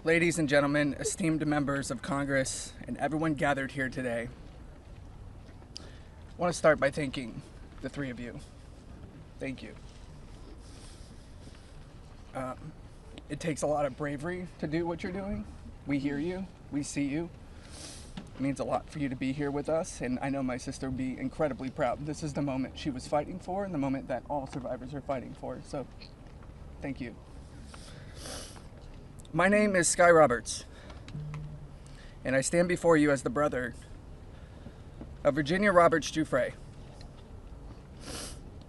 Ladies and gentlemen, esteemed members of Congress, and everyone gathered here today, I want to start by thanking the three of you. Thank you. It takes a lot of bravery to do what you're doing. We hear you. We see you. It means a lot for you to be here with us, and I know my sister would be incredibly proud. This is the moment she was fighting for and the moment that all survivors are fighting for, so thank you. My name is Sky Roberts, and I stand before you as the brother of Virginia Roberts Giuffre,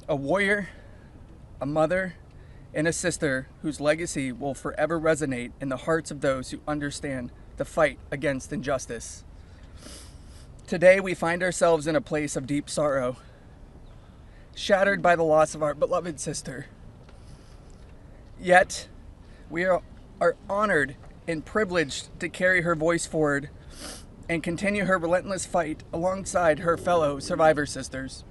a warrior, a mother, and a sister whose legacy will forever resonate in the hearts of those who understand the fight against injustice. Today, we find ourselves in a place of deep sorrow, shattered by the loss of our beloved sister. Yet, we are honored and privileged to carry her voice forward and continue her relentless fight alongside her fellow survivor sisters.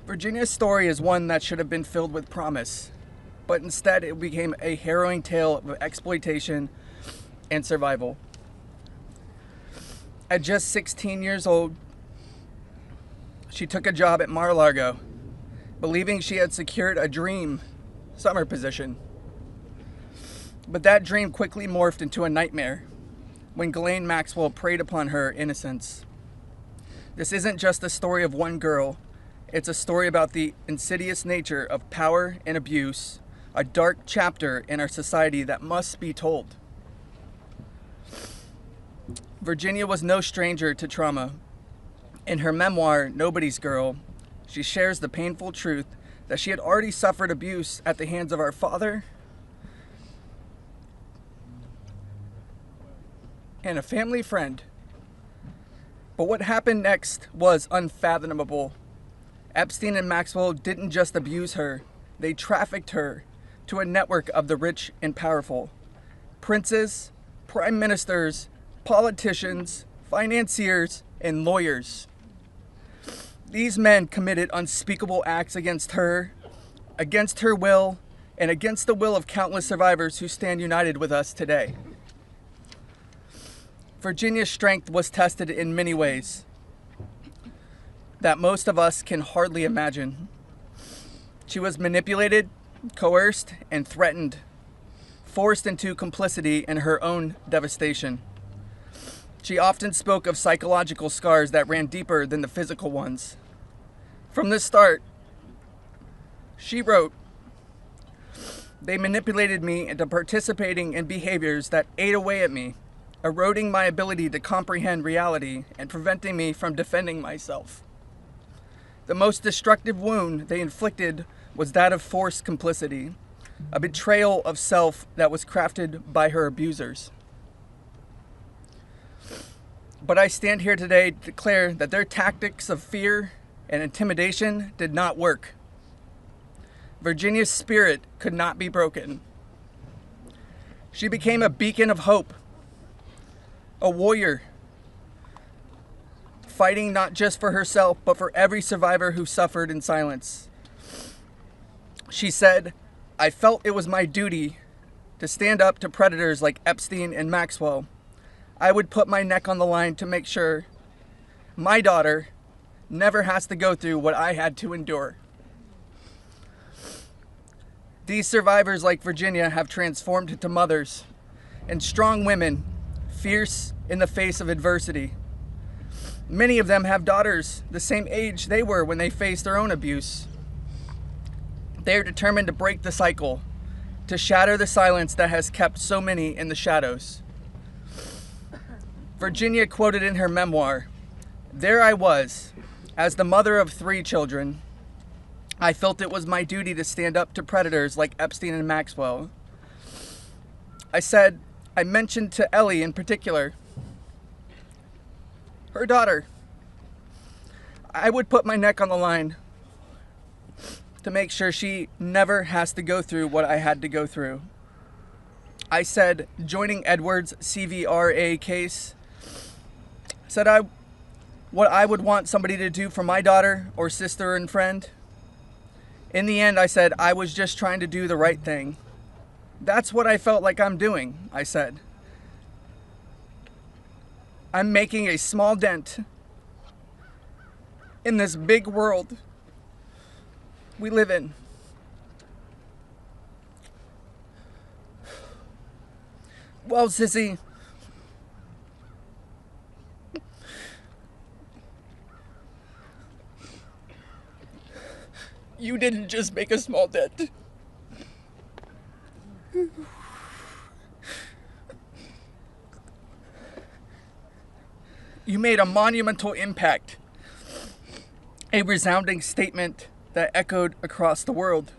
Virginia's story is one that should have been filled with promise, but instead it became a harrowing tale of exploitation and survival. At just 16 years old, she took a job at Mar-a-Lago, believing she had secured a dream summer position. But that dream quickly morphed into a nightmare when Ghislaine Maxwell preyed upon her innocence. This isn't just the story of one girl, it's a story about the insidious nature of power and abuse, a dark chapter in our society that must be told. Virginia was no stranger to trauma. In her memoir, Nobody's Girl, she shares the painful truth that she had already suffered abuse at the hands of our father and a family friend. But what happened next was unfathomable. Epstein and Maxwell didn't just abuse her, they trafficked her to a network of the rich and powerful. Princes, prime ministers, politicians, financiers, and lawyers. These men committed unspeakable acts against her will, and against the will of countless survivors who stand united with us today. Virginia's strength was tested in many ways that most of us can hardly imagine. She was manipulated, coerced, and threatened, forced into complicity in her own devastation. She often spoke of psychological scars that ran deeper than the physical ones. From the start, she wrote, "They manipulated me into participating in behaviors that ate away at me, eroding my ability to comprehend reality and preventing me from defending myself. The most destructive wound they inflicted was that of forced complicity, a betrayal of self that was crafted by her abusers. But I stand here today to declare that their tactics of fear and intimidation did not work. Virginia's spirit could not be broken. She became a beacon of hope, a warrior, fighting not just for herself, but for every survivor who suffered in silence. She said, "I felt it was my duty to stand up to predators like Epstein and Maxwell. I would put my neck on the line to make sure my daughter never has to go through what I had to endure." These survivors, like Virginia, have transformed into mothers and strong women, fierce in the face of adversity. Many of them have daughters the same age they were when they faced their own abuse. They are determined to break the cycle, to shatter the silence that has kept so many in the shadows. Virginia quoted in her memoir, "There I was, as the mother of 3 children. I felt it was my duty to stand up to predators like Epstein and Maxwell. I mentioned to Ellie in particular, her daughter, I would put my neck on the line to make sure she never has to go through what I had to go through. I said, joining Edward's CVRA case, what I would want somebody to do for my daughter or sister and friend. In the end, I said, I was just trying to do the right thing. That's what I felt like I'm doing," I said. "I'm making a small dent in this big world we live in." Well, Sissy, you didn't just make a small dent. You made a monumental impact, a resounding statement that echoed across the world.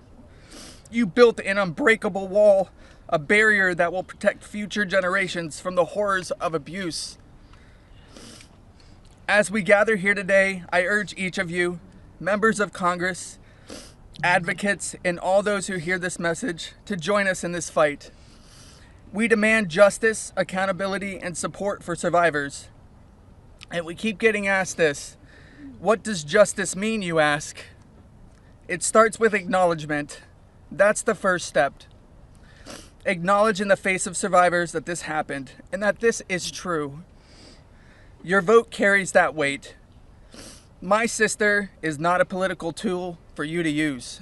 You built an unbreakable wall, a barrier that will protect future generations from the horrors of abuse. As we gather here today, I urge each of you, members of Congress, advocates, and all those who hear this message to join us in this fight. We demand justice, accountability, and support for survivors. And we keep getting asked this. What does justice mean, you ask? It starts with acknowledgement. That's the first step. Acknowledge in the face of survivors that this happened and that this is true. Your vote carries that weight. My sister is not a political tool for you to use.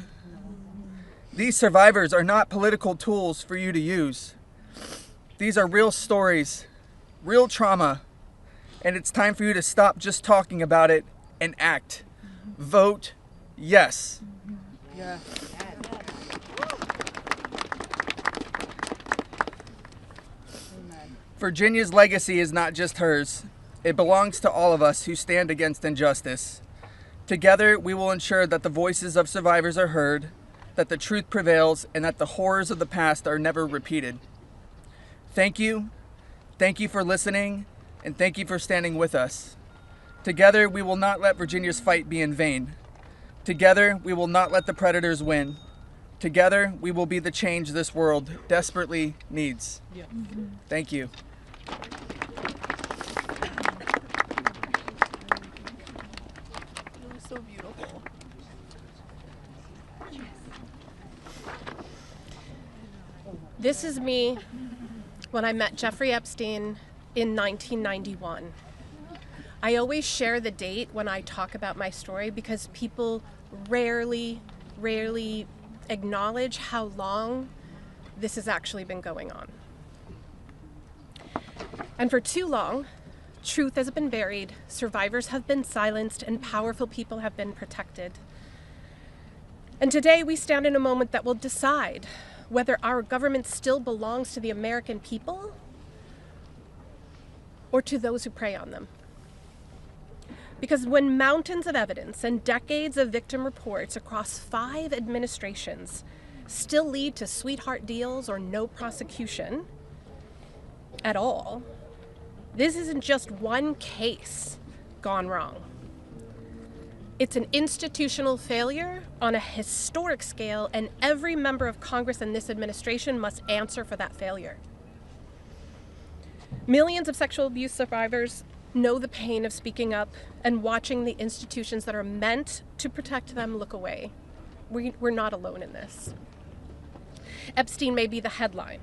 These survivors are not political tools for you to use. These are real stories, real trauma, and it's time for you to stop just talking about it and act. Vote yes. Yeah. Virginia's legacy is not just hers. It belongs to all of us who stand against injustice. Together, we will ensure that the voices of survivors are heard, that the truth prevails, and that the horrors of the past are never repeated. Thank you. Thank you for listening, and thank you for standing with us. Together, we will not let Virginia's fight be in vain. Together, we will not let the predators win. Together, we will be the change this world desperately needs. Yeah. Thank you. It was so beautiful. This is me when I met Jeffrey Epstein in 1991. I always share the date when I talk about my story because people rarely acknowledge how long this has actually been going on. And for too long, truth has been buried, survivors have been silenced, and powerful people have been protected. And today we stand in a moment that will decide whether our government still belongs to the American people or to those who prey on them. Because when mountains of evidence and decades of victim reports across 5 administrations still lead to sweetheart deals or no prosecution at all, this isn't just one case gone wrong. It's an institutional failure on a historic scale, and every member of Congress and this administration must answer for that failure. Millions of sexual abuse survivors know the pain of speaking up and watching the institutions that are meant to protect them look away. We're not alone in this. Epstein may be the headline,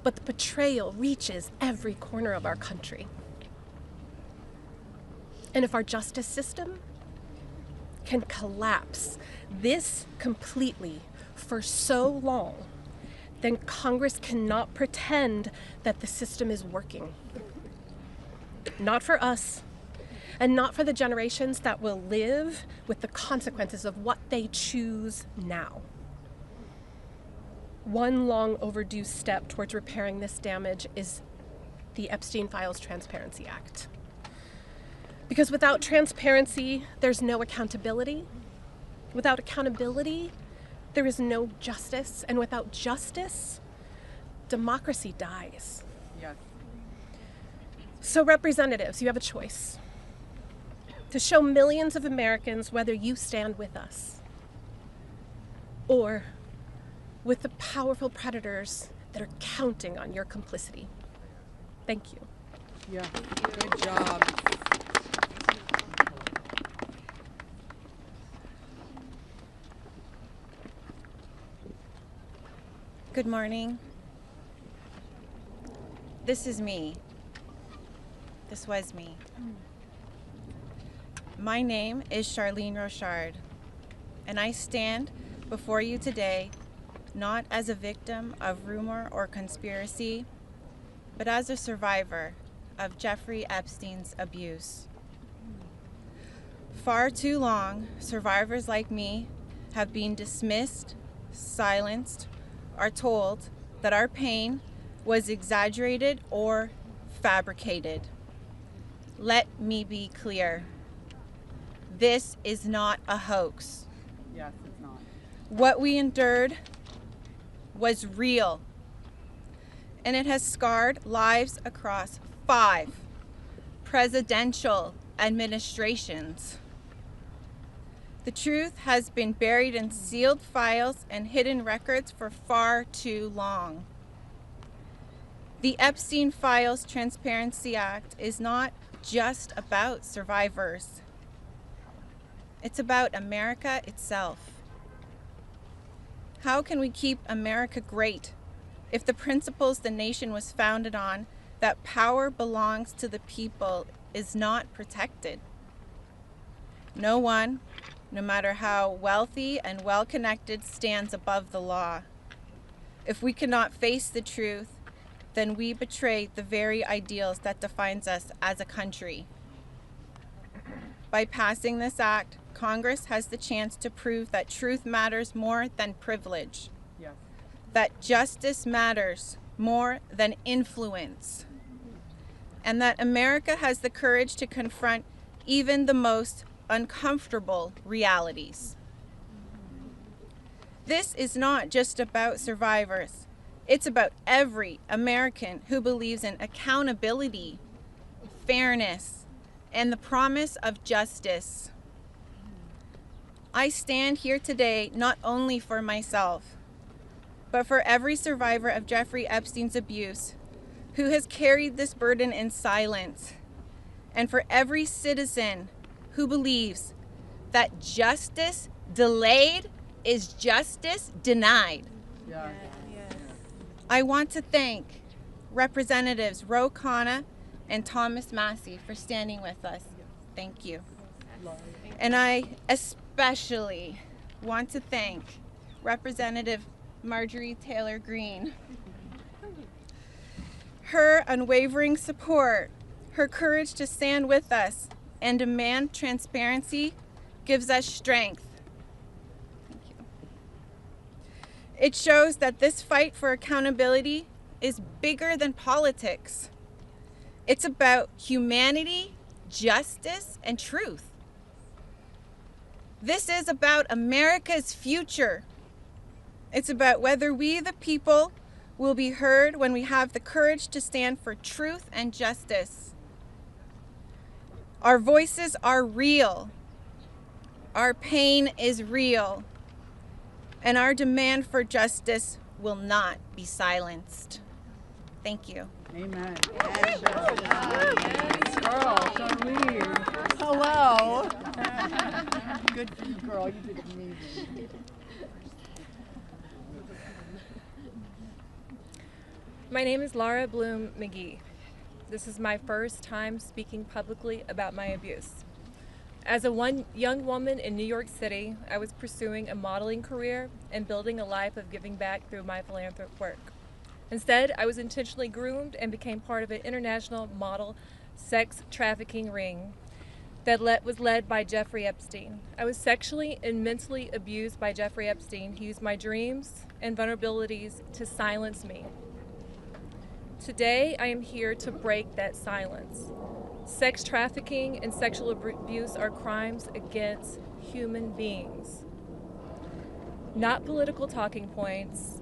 but the betrayal reaches every corner of our country. And if our justice system can collapse this completely for so long, then Congress cannot pretend that the system is working. Not for us, and not for the generations that will live with the consequences of what they choose now. One long overdue step towards repairing this damage is the Epstein Files Transparency Act. Because without transparency, there's no accountability. Without accountability, there is no justice. And without justice, democracy dies. Yes. So representatives, you have a choice to show millions of Americans whether you stand with us or with the powerful predators that are counting on your complicity. Thank you. Yeah, good job. Good morning. This is me. This was me. My name is Charlene Rochard, and I stand before you today not as a victim of rumor or conspiracy, but as a survivor of Jeffrey Epstein's abuse. Far too long, survivors like me have been dismissed, silenced, or told that our pain was exaggerated or fabricated. Let me be clear. This is not a hoax. Yes, it's not. What we endured was real, and it has scarred lives across 5 presidential administrations. The truth has been buried in sealed files and hidden records for far too long. The Epstein Files Transparency Act is not just about survivors. It's about America itself. How can we keep America great if the principles the nation was founded on, that power belongs to the people, is not protected? No one, no matter how wealthy and well-connected, stands above the law. If we cannot face the truth, then we betray the very ideals that defines us as a country. By passing this act, Congress has the chance to prove that truth matters more than privilege. Yes. That justice matters more than influence. And that America has the courage to confront even the most uncomfortable realities. This is not just about survivors. It's about every American who believes in accountability, fairness, and the promise of justice. I stand here today not only for myself, but for every survivor of Jeffrey Epstein's abuse who has carried this burden in silence, and for every citizen who believes that justice delayed is justice denied. Yeah. I want to thank Representatives Ro Khanna and Thomas Massey for standing with us. Thank you. And I especially want to thank Representative Marjorie Taylor Greene. Her unwavering support, her courage to stand with us and demand transparency gives us strength. Thank you. It shows that this fight for accountability is bigger than politics. It's about humanity, justice, and truth. This is about America's future. It's about whether we, the people, will be heard when we have the courage to stand for truth and justice. Our voices are real. Our pain is real. And our demand for justice will not be silenced. Thank you. Amen. Yes. Girl, Charlene. Hello. Good for you, girl. You did amazing. My name is Laura Bloom McGee. This is my first time speaking publicly about my abuse. As a young woman in New York City, I was pursuing a modeling career and building a life of giving back through my philanthropic work. Instead, I was intentionally groomed and became part of an international model sex trafficking ring that was led by Jeffrey Epstein. I was sexually and mentally abused by Jeffrey Epstein. He used my dreams and vulnerabilities to silence me. Today, I am here to break that silence. Sex trafficking and sexual abuse are crimes against human beings, not political talking points.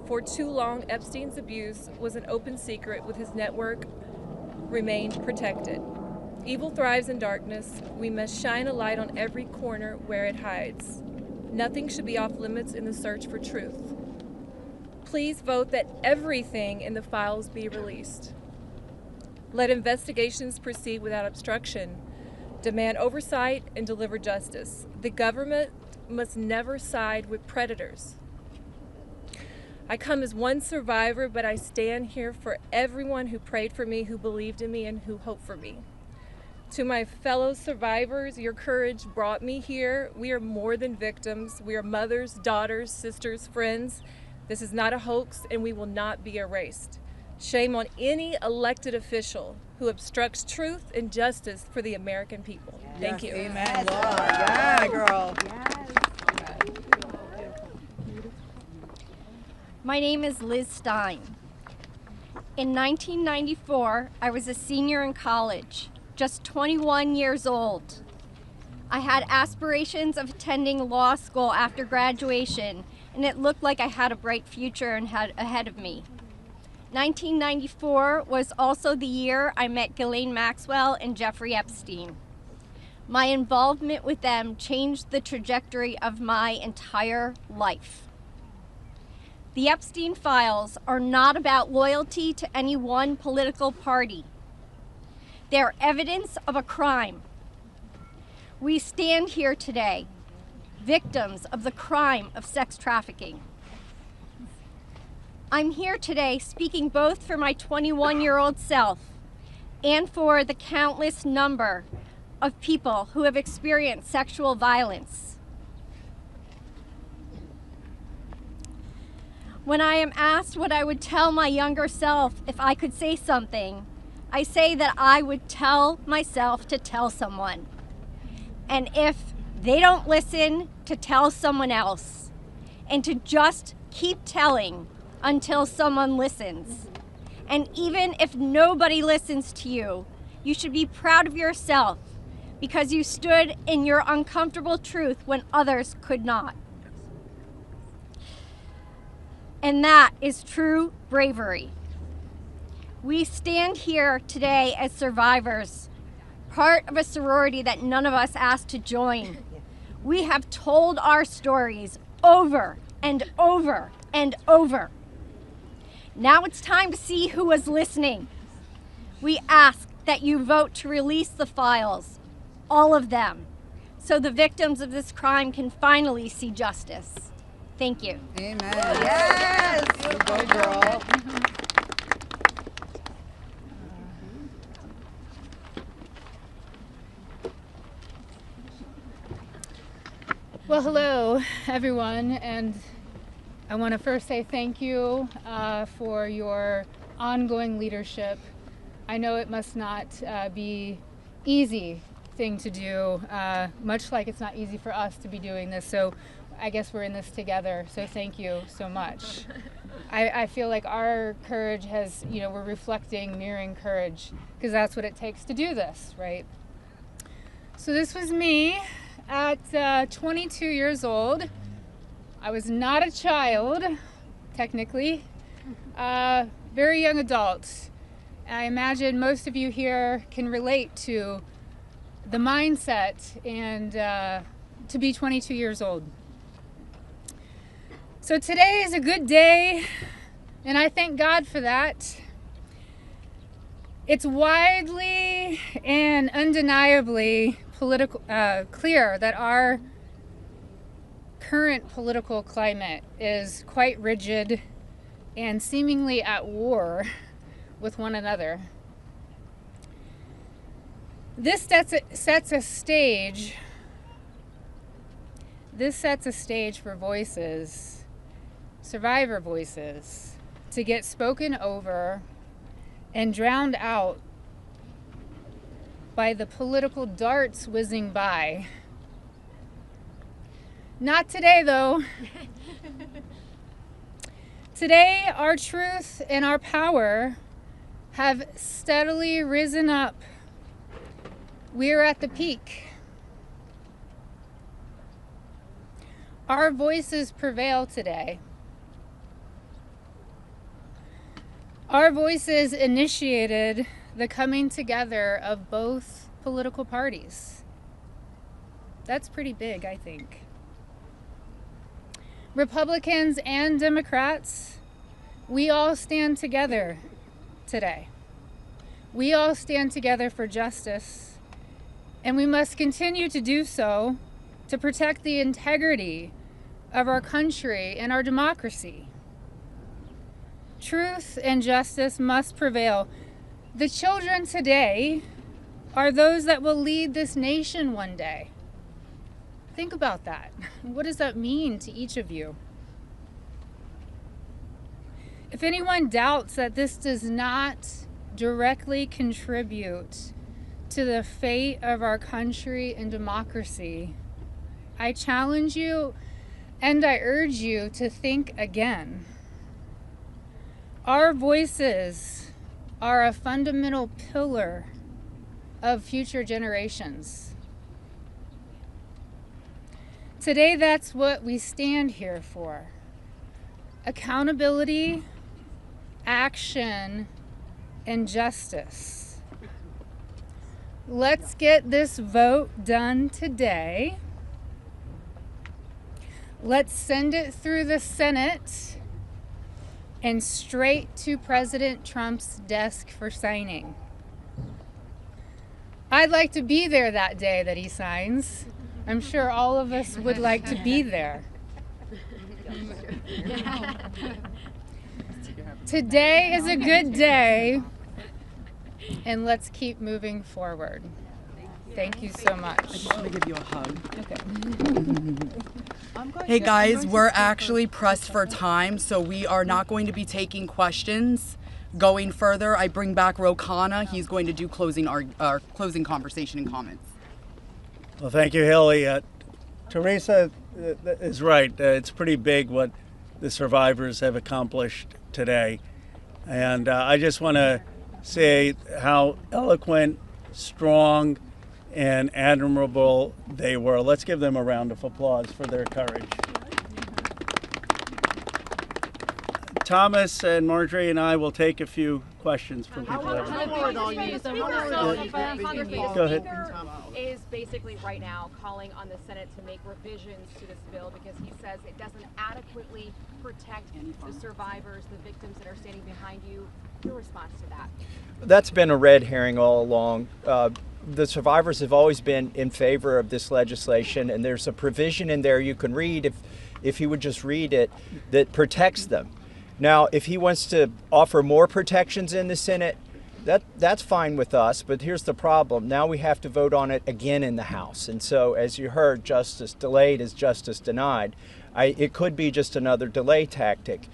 For too long, Epstein's abuse was an open secret, with his network remained protected. Evil thrives in darkness. We must shine a light on every corner where it hides. Nothing should be off limits in the search for truth. Please vote that everything in the files be released. Let investigations proceed without obstruction. Demand oversight and deliver justice. The government must never side with predators. I come as one survivor, but I stand here for everyone who prayed for me, who believed in me, and who hoped for me. To my fellow survivors, your courage brought me here. We are more than victims. We are mothers, daughters, sisters, friends. This is not a hoax, and we will not be erased. Shame on any elected official who obstructs truth and justice for the American people. Thank you. Amen, Laura. Yeah, girl. My name is Liz Stein. In 1994, I was a senior in college, just 21 years old. I had aspirations of attending law school after graduation, and it looked like I had a bright future ahead of me. 1994 was also the year I met Ghislaine Maxwell and Jeffrey Epstein. My involvement with them changed the trajectory of my entire life. The Epstein Files are not about loyalty to any one political party. They are evidence of a crime. We stand here today, victims of the crime of sex trafficking. I'm here today speaking both for my 21-year-old self and for the countless number of people who have experienced sexual violence. When I am asked what I would tell my younger self if I could say something, I say that I would tell myself to tell someone. And if they don't listen, to tell someone else. And to just keep telling until someone listens. And even if nobody listens to you, you should be proud of yourself because you stood in your uncomfortable truth when others could not. And that is true bravery. We stand here today as survivors, part of a sorority that none of us asked to join. We have told our stories over and over and over. Now it's time to see who was listening. We ask that you vote to release the files, all of them, so the victims of this crime can finally see justice. Thank you. Amen. Yes. Go, girl. Well, hello, everyone, and I want to first say thank you for your ongoing leadership. I know it must not be easy thing to do, much like it's not easy for us to be doing this, so I guess we're in this together, so thank you so much. I feel like our courage has, we're reflecting, mirroring courage, because that's what it takes to do this, right? So this was me at 22 years old. I was not a child, technically, very young adult. I imagine most of you here can relate to the mindset and to be 22 years old. So today is a good day, and I thank God for that. It's widely and undeniably clear that our current political climate is quite rigid and seemingly at war with one another. This sets a stage. This sets a stage for voices, survivor voices, to get spoken over and drowned out by the political darts whizzing by. Not today, though. Today, our truth and our power have steadily risen up. We are at the peak. Our voices prevail today. Our voices initiated the coming together of both political parties. That's pretty big, I think. Republicans and Democrats, we all stand together today. We all stand together for justice, and we must continue to do so to protect the integrity of our country and our democracy. Truth and justice must prevail. The children today are those that will lead this nation one day. Think about that. What does that mean to each of you? If anyone doubts that this does not directly contribute to the fate of our country and democracy, I challenge you and I urge you to think again. Our voices are a fundamental pillar of future generations. Today, that's what we stand here for. Accountability, action, and justice. Let's get this vote done today. Let's send it through the Senate and straight to President Trump's desk for signing. I'd like to be there that day that he signs. I'm sure all of us would like to be there. Today is a good day, and let's keep moving forward. Thank you so much. I just want to give you a hug. Okay. Hey guys, we're actually pressed for time, so we are not going to be taking questions. Going further, I bring back Rokana. He's going to do our closing conversation and comments. Well, thank you, Haley. Teresa is right. It's pretty big what the survivors have accomplished today. And I just want to say how eloquent, strong, and admirable they were. Let's give them a round of applause for their courage. Thomas and Marjorie and I will take a few questions from people. Go ahead. Is basically right now calling on the Senate to make revisions to this bill because he says it doesn't adequately protect the survivors, the victims that are standing behind you. Your response to that? That's been a red herring all along. The survivors have always been in favor of this legislation, and there's a provision in there you can read if you would just read it that protects them. Now, if he wants to offer more protections in the Senate, That's fine with us, but here's the problem. Now we have to vote on it again in the House. And so, as you heard, justice delayed is justice denied. It could be just another delay tactic.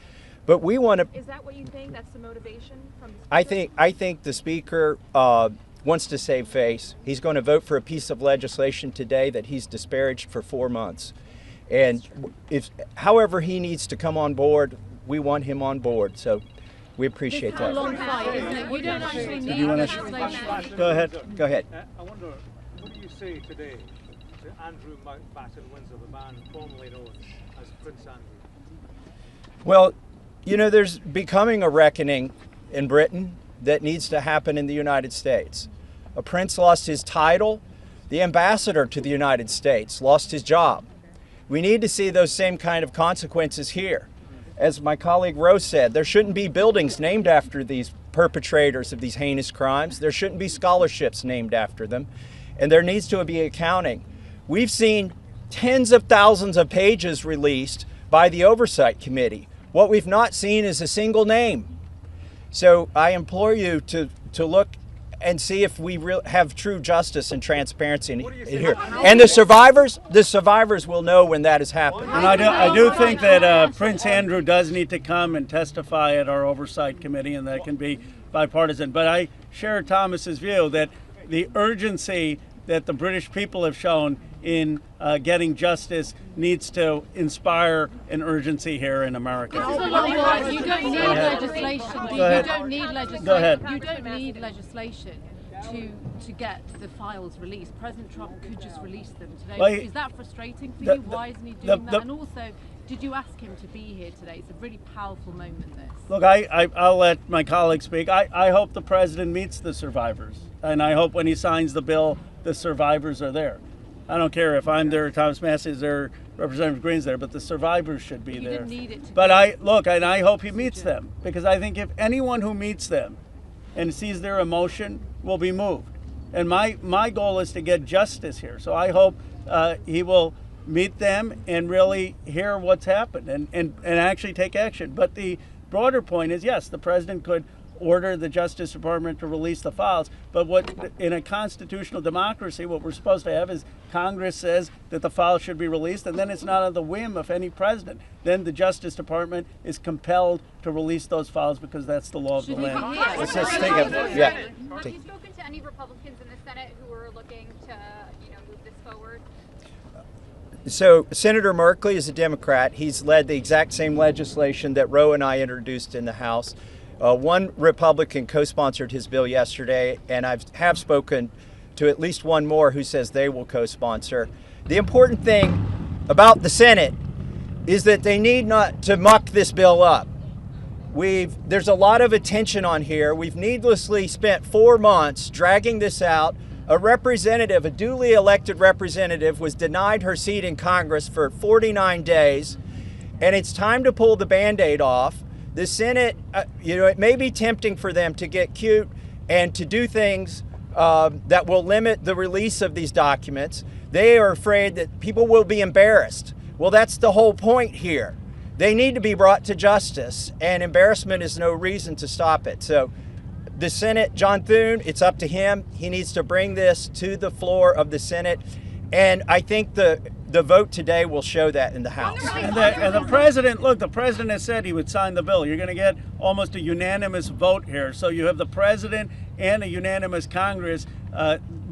But we want to... Is that what you think? That's the motivation from the Speaker? I think the Speaker wants to save face. He's going to vote for a piece of legislation today that he's disparaged for 4 months. And however he needs to come on board, we want him on board. So we appreciate that. You don't actually need legislation. Go ahead. Go ahead. I wonder, what do you say today to Andrew Mountbatten-Windsor, the man formerly known as Prince Andrew? Well, you know, there's becoming a reckoning in Britain that needs to happen in the United States. A prince lost his title. The ambassador to the United States lost his job. We need to see those same kind of consequences here. As my colleague Rose said, there shouldn't be buildings named after these perpetrators of these heinous crimes. There shouldn't be scholarships named after them. And there needs to be accounting. We've seen tens of thousands of pages released by the Oversight Committee. What we've not seen is a single name. So I implore you to look and see if we have true justice and transparency in here. And the survivors will know when that has happened. And I do think that Prince Andrew does need to come and testify at our Oversight Committee, and that can be bipartisan. But I share Thomas's view that the urgency that the British people have shown in getting justice needs to inspire an urgency here in America. You don't need legislation. You don't need legislation. Go ahead. You don't need legislation to get the files released. President Trump could just release them today. Well, Is that frustrating for you? Why isn't he doing that? And also, did you ask him to be here today? It's a really powerful moment, this. Look, I'll let my colleague speak. I hope the president meets the survivors. And I hope when he signs the bill, the survivors are there. I don't care if I'm there, Thomas Massey is there, Representative Greene's there, but the survivors should be there. Didn't need it But I hope he meets them, because I think if anyone who meets them and sees their emotion will be moved. And my goal is to get justice here. So I hope he will meet them and really hear what's happened and actually take action. But the broader point is, yes, the president could order the Justice Department to release the files, but what in a constitutional democracy, what we're supposed to have is Congress says that the files should be released, and then it's not on the whim of any president. Then the Justice Department is compelled to release those files because that's the law of the land. Let's just take a Have you spoken to any Republicans in the Senate who are looking to, move this forward? So Senator Merkley is a Democrat. He's led the exact same legislation that Roe and I introduced in the House. One Republican co-sponsored his bill yesterday, and I have spoken to at least one more who says they will co-sponsor. The important thing about the Senate is that they need not to muck this bill up. There's a lot of attention on here. We've needlessly spent 4 months dragging this out. A duly elected representative, was denied her seat in Congress for 49 days, and it's time to pull the Band-Aid off. The Senate, it may be tempting for them to get cute and to do things that will limit the release of these documents. They are afraid that people will be embarrassed. Well, that's the whole point here. They need to be brought to justice, and embarrassment is no reason to stop it. So the Senate, John Thune, it's up to him. He needs to bring this to the floor of the Senate. And I think the vote today will show that in the House. And the president, look, the president has said he would sign the bill. You're going to get almost a unanimous vote here. So you have the president and a unanimous Congress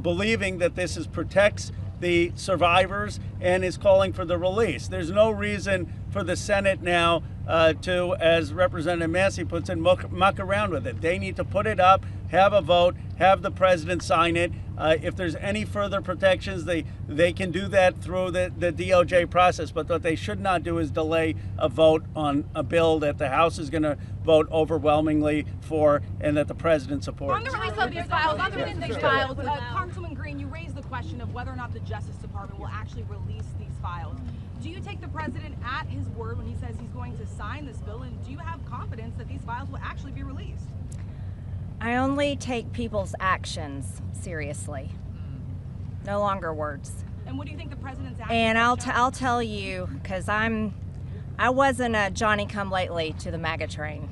believing that this protects the survivors and is calling for the release. There's no reason for the Senate now to, as Representative Massey puts it, muck around with it. They need to put it up, have a vote, have the president sign it. If there's any further protections, they can do that through the DOJ process. But what they should not do is delay a vote on a bill that the House is going to vote overwhelmingly for and that the president supports. On the release of these files, Congresswoman Greene, you raised the question of whether or not the Justice Department will actually release these files. Do you take the president at his word when he says he's going to sign this bill, and do you have confidence that these files will actually be released? I only take people's actions seriously, no longer words. And what do you think the president's actions? And I'll tell you, because I wasn't a Johnny come lately to the MAGA train.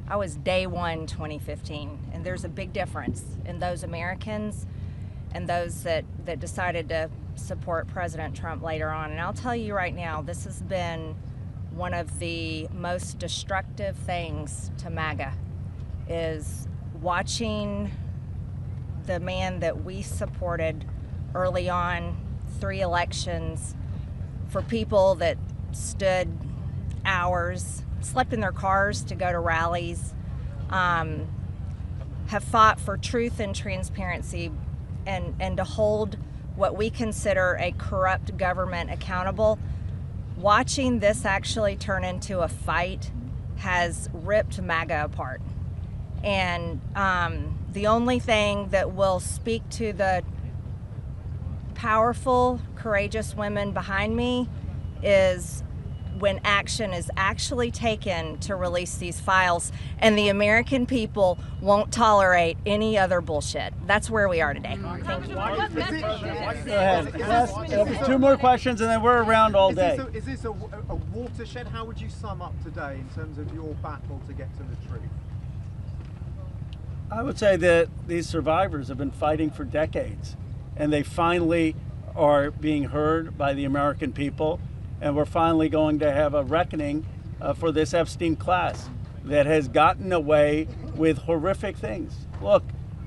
I was day one 2015, and there's a big difference in those Americans and those that decided to support President Trump later on. And I'll tell you right now, this has been one of the most destructive things to MAGA, is watching the man that we supported early on, 3 elections, for people that stood hours, slept in their cars to go to rallies, have fought for truth and transparency, and to hold what we consider a corrupt government accountable. Watching this actually turn into a fight has ripped MAGA apart. And the only thing that will speak to the powerful, courageous women behind me is when action is actually taken to release these files, and the American people won't tolerate any other bullshit. That's where we are today. Thank you. Go ahead. 2 more questions and then we're around all day. Is this a watershed? How would you sum up today in terms of your battle to get to the truth? I would say that these survivors have been fighting for decades, and they finally are being heard by the American people, and we're finally going to have a reckoning for this Epstein class that has gotten away with horrific things. Look,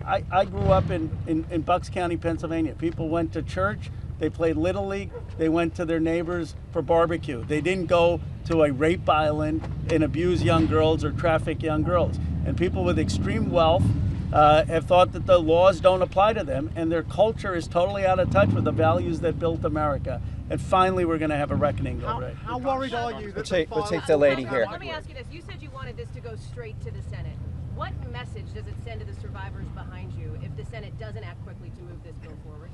I grew up in Bucks County, Pennsylvania. People went to church, they played Little League, they went to their neighbors for barbecue. They didn't go to a rape island and abuse young girls or traffic young girls. And people with extreme wealth have thought that the laws don't apply to them, and their culture is totally out of touch with the values that built America. And finally, we're going to have a reckoning over it. How worried are you that we'll take the lady here. Let me ask you this. You said you wanted this to go straight to the Senate. What message does it send to the survivors behind you if the Senate doesn't act quickly to move this bill forward?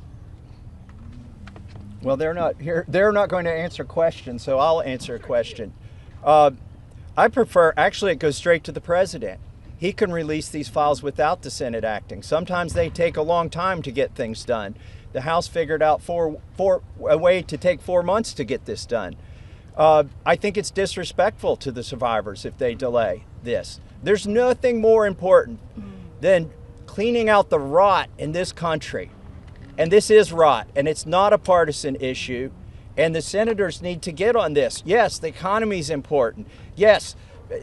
Well, they're not here. They're not going to answer questions, so I'll answer a question. I prefer, actually, it goes straight to the president. He can release these files without the Senate acting. Sometimes they take a long time to get things done. The House figured out a way to take 4 months to get this done. I think it's disrespectful to the survivors if they delay this. There's nothing more important than cleaning out the rot in this country. And this is rot, and it's not a partisan issue. And the senators need to get on this. Yes, the economy is important. Yes,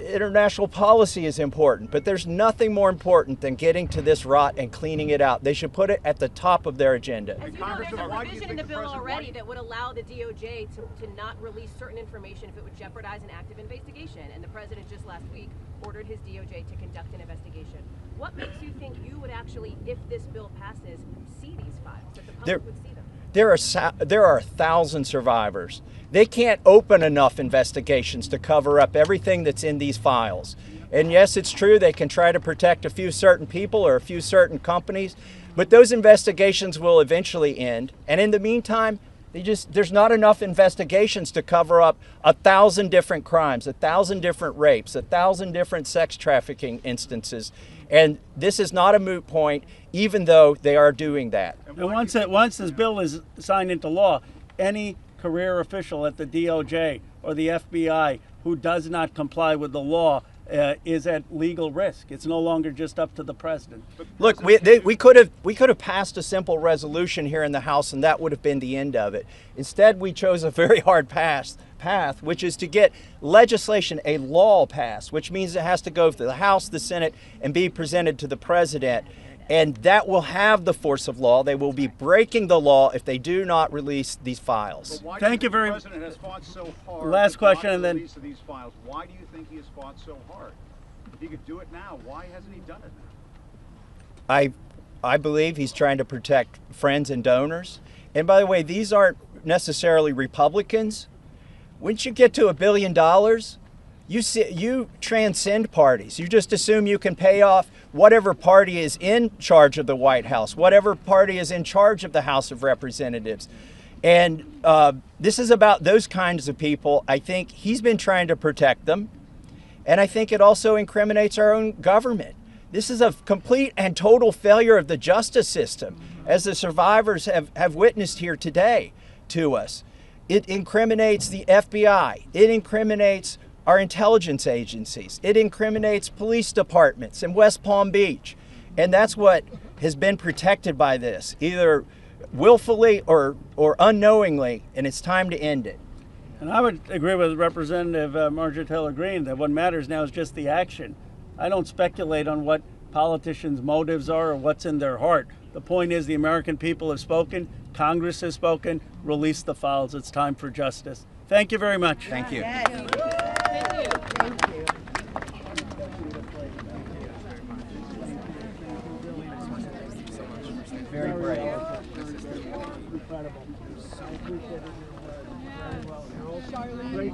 international policy is important, but there's nothing more important than getting to this rot and cleaning it out. They should put it at the top of their agenda. As you know, there's a provision in the bill already that would allow the DOJ to not release certain information if it would jeopardize an active investigation. And the president just last week ordered his DOJ to conduct an investigation. What makes you think you would actually, if this bill passes, see these files, that the public would see them? There are 1,000 survivors. They can't open enough investigations to cover up everything that's in these files. And yes, it's true they can try to protect a few certain people or a few certain companies, but those investigations will eventually end. And in the meantime, there's not enough investigations to cover up 1,000 different crimes, 1,000 different rapes, 1,000 different sex trafficking instances. And this is not a moot point, even though they are doing that. And once this bill is signed into law, any career official at the DOJ or the FBI who does not comply with the law is at legal risk. It's no longer just up to the president. Look, we could have passed a simple resolution here in the House, and that would have been the end of it. Instead, we chose a very hard path, which is to get legislation, a law passed, which means it has to go to the House, the Senate, and be presented to the president. And that will have the force of law. They will be breaking the law if they do not release these files. Thank you very much. The president has fought so hard. Last question, and then release of these files. Why do you think he has fought so hard? If he could do it now, why hasn't he done it now? I believe he's trying to protect friends and donors. And by the way, these aren't necessarily Republicans. Once you get to $1 billion, you transcend parties. You just assume you can pay off whatever party is in charge of the White House, whatever party is in charge of the House of Representatives. And this is about those kinds of people. I think he's been trying to protect them. And I think it also incriminates our own government. This is a complete and total failure of the justice system, as the survivors have witnessed here today to us. It incriminates the FBI. It incriminates our intelligence agencies. It incriminates police departments in West Palm Beach. And that's what has been protected by this, either willfully or unknowingly, and it's time to end it. And I would agree with Representative Marjorie Taylor Greene that what matters now is just the action. I don't speculate on what politicians' motives are or what's in their heart. The point is the American people have spoken, Congress has spoken, release the files. It's time for justice. Thank you very much. Thank you. Thank you. Thank you. Very brave. Incredible. I appreciate it. Very well. Great.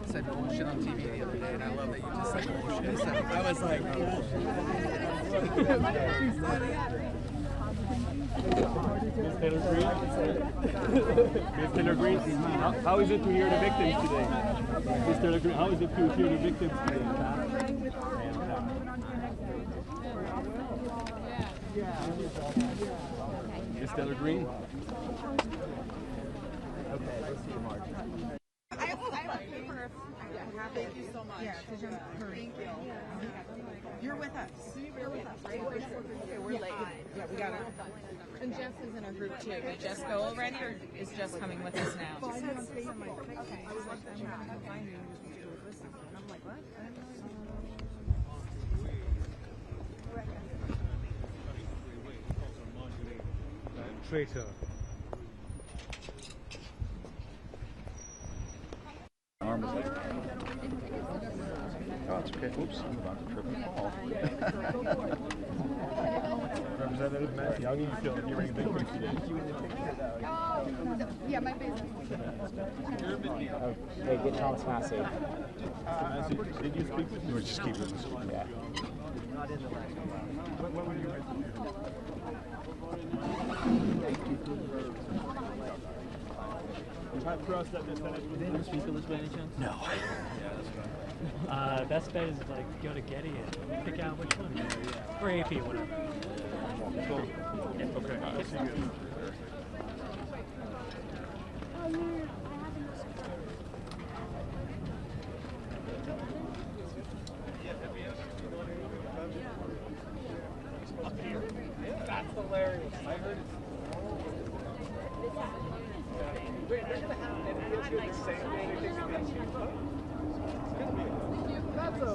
I said bullshit on TV the other day, and I love that you just said bullshit. So I was like, Ms. Taylor Greene? Ms. Taylor Greene, how is it to hear the victims today? Ms. Taylor Greene, how is it to hear the victims today? Ms. Taylor Greene? Okay, let's see you, Marjorie. Thank you so much. Thank you. You're with us. You're with us, right? Okay, we're late. Yeah, we got it. And Jess is in a group too. Did Jess go already, or is Jess coming with us now? Okay. I'm like, what? Traitor. Arm is like, oh, it's okay. Oops, I'm about to trip and fall. Representative Massey, how do you feel hearing victims today? Yeah, my business. Hey, get Thomas Massey. Mr. Massey, did you speak with him? Or just keep it this one? Yeah. What were you Have crossed that this Senate. Did you speak with this by any chance? No. Yeah, that's right. Best bet is like go to Getty and pick out which one. Or AP, whatever. Cool. Yeah. Okay. I'll see you. That's hilarious. I heard it. Wait, they're going to have an interview the same day they think against you? It's going to be. That's a...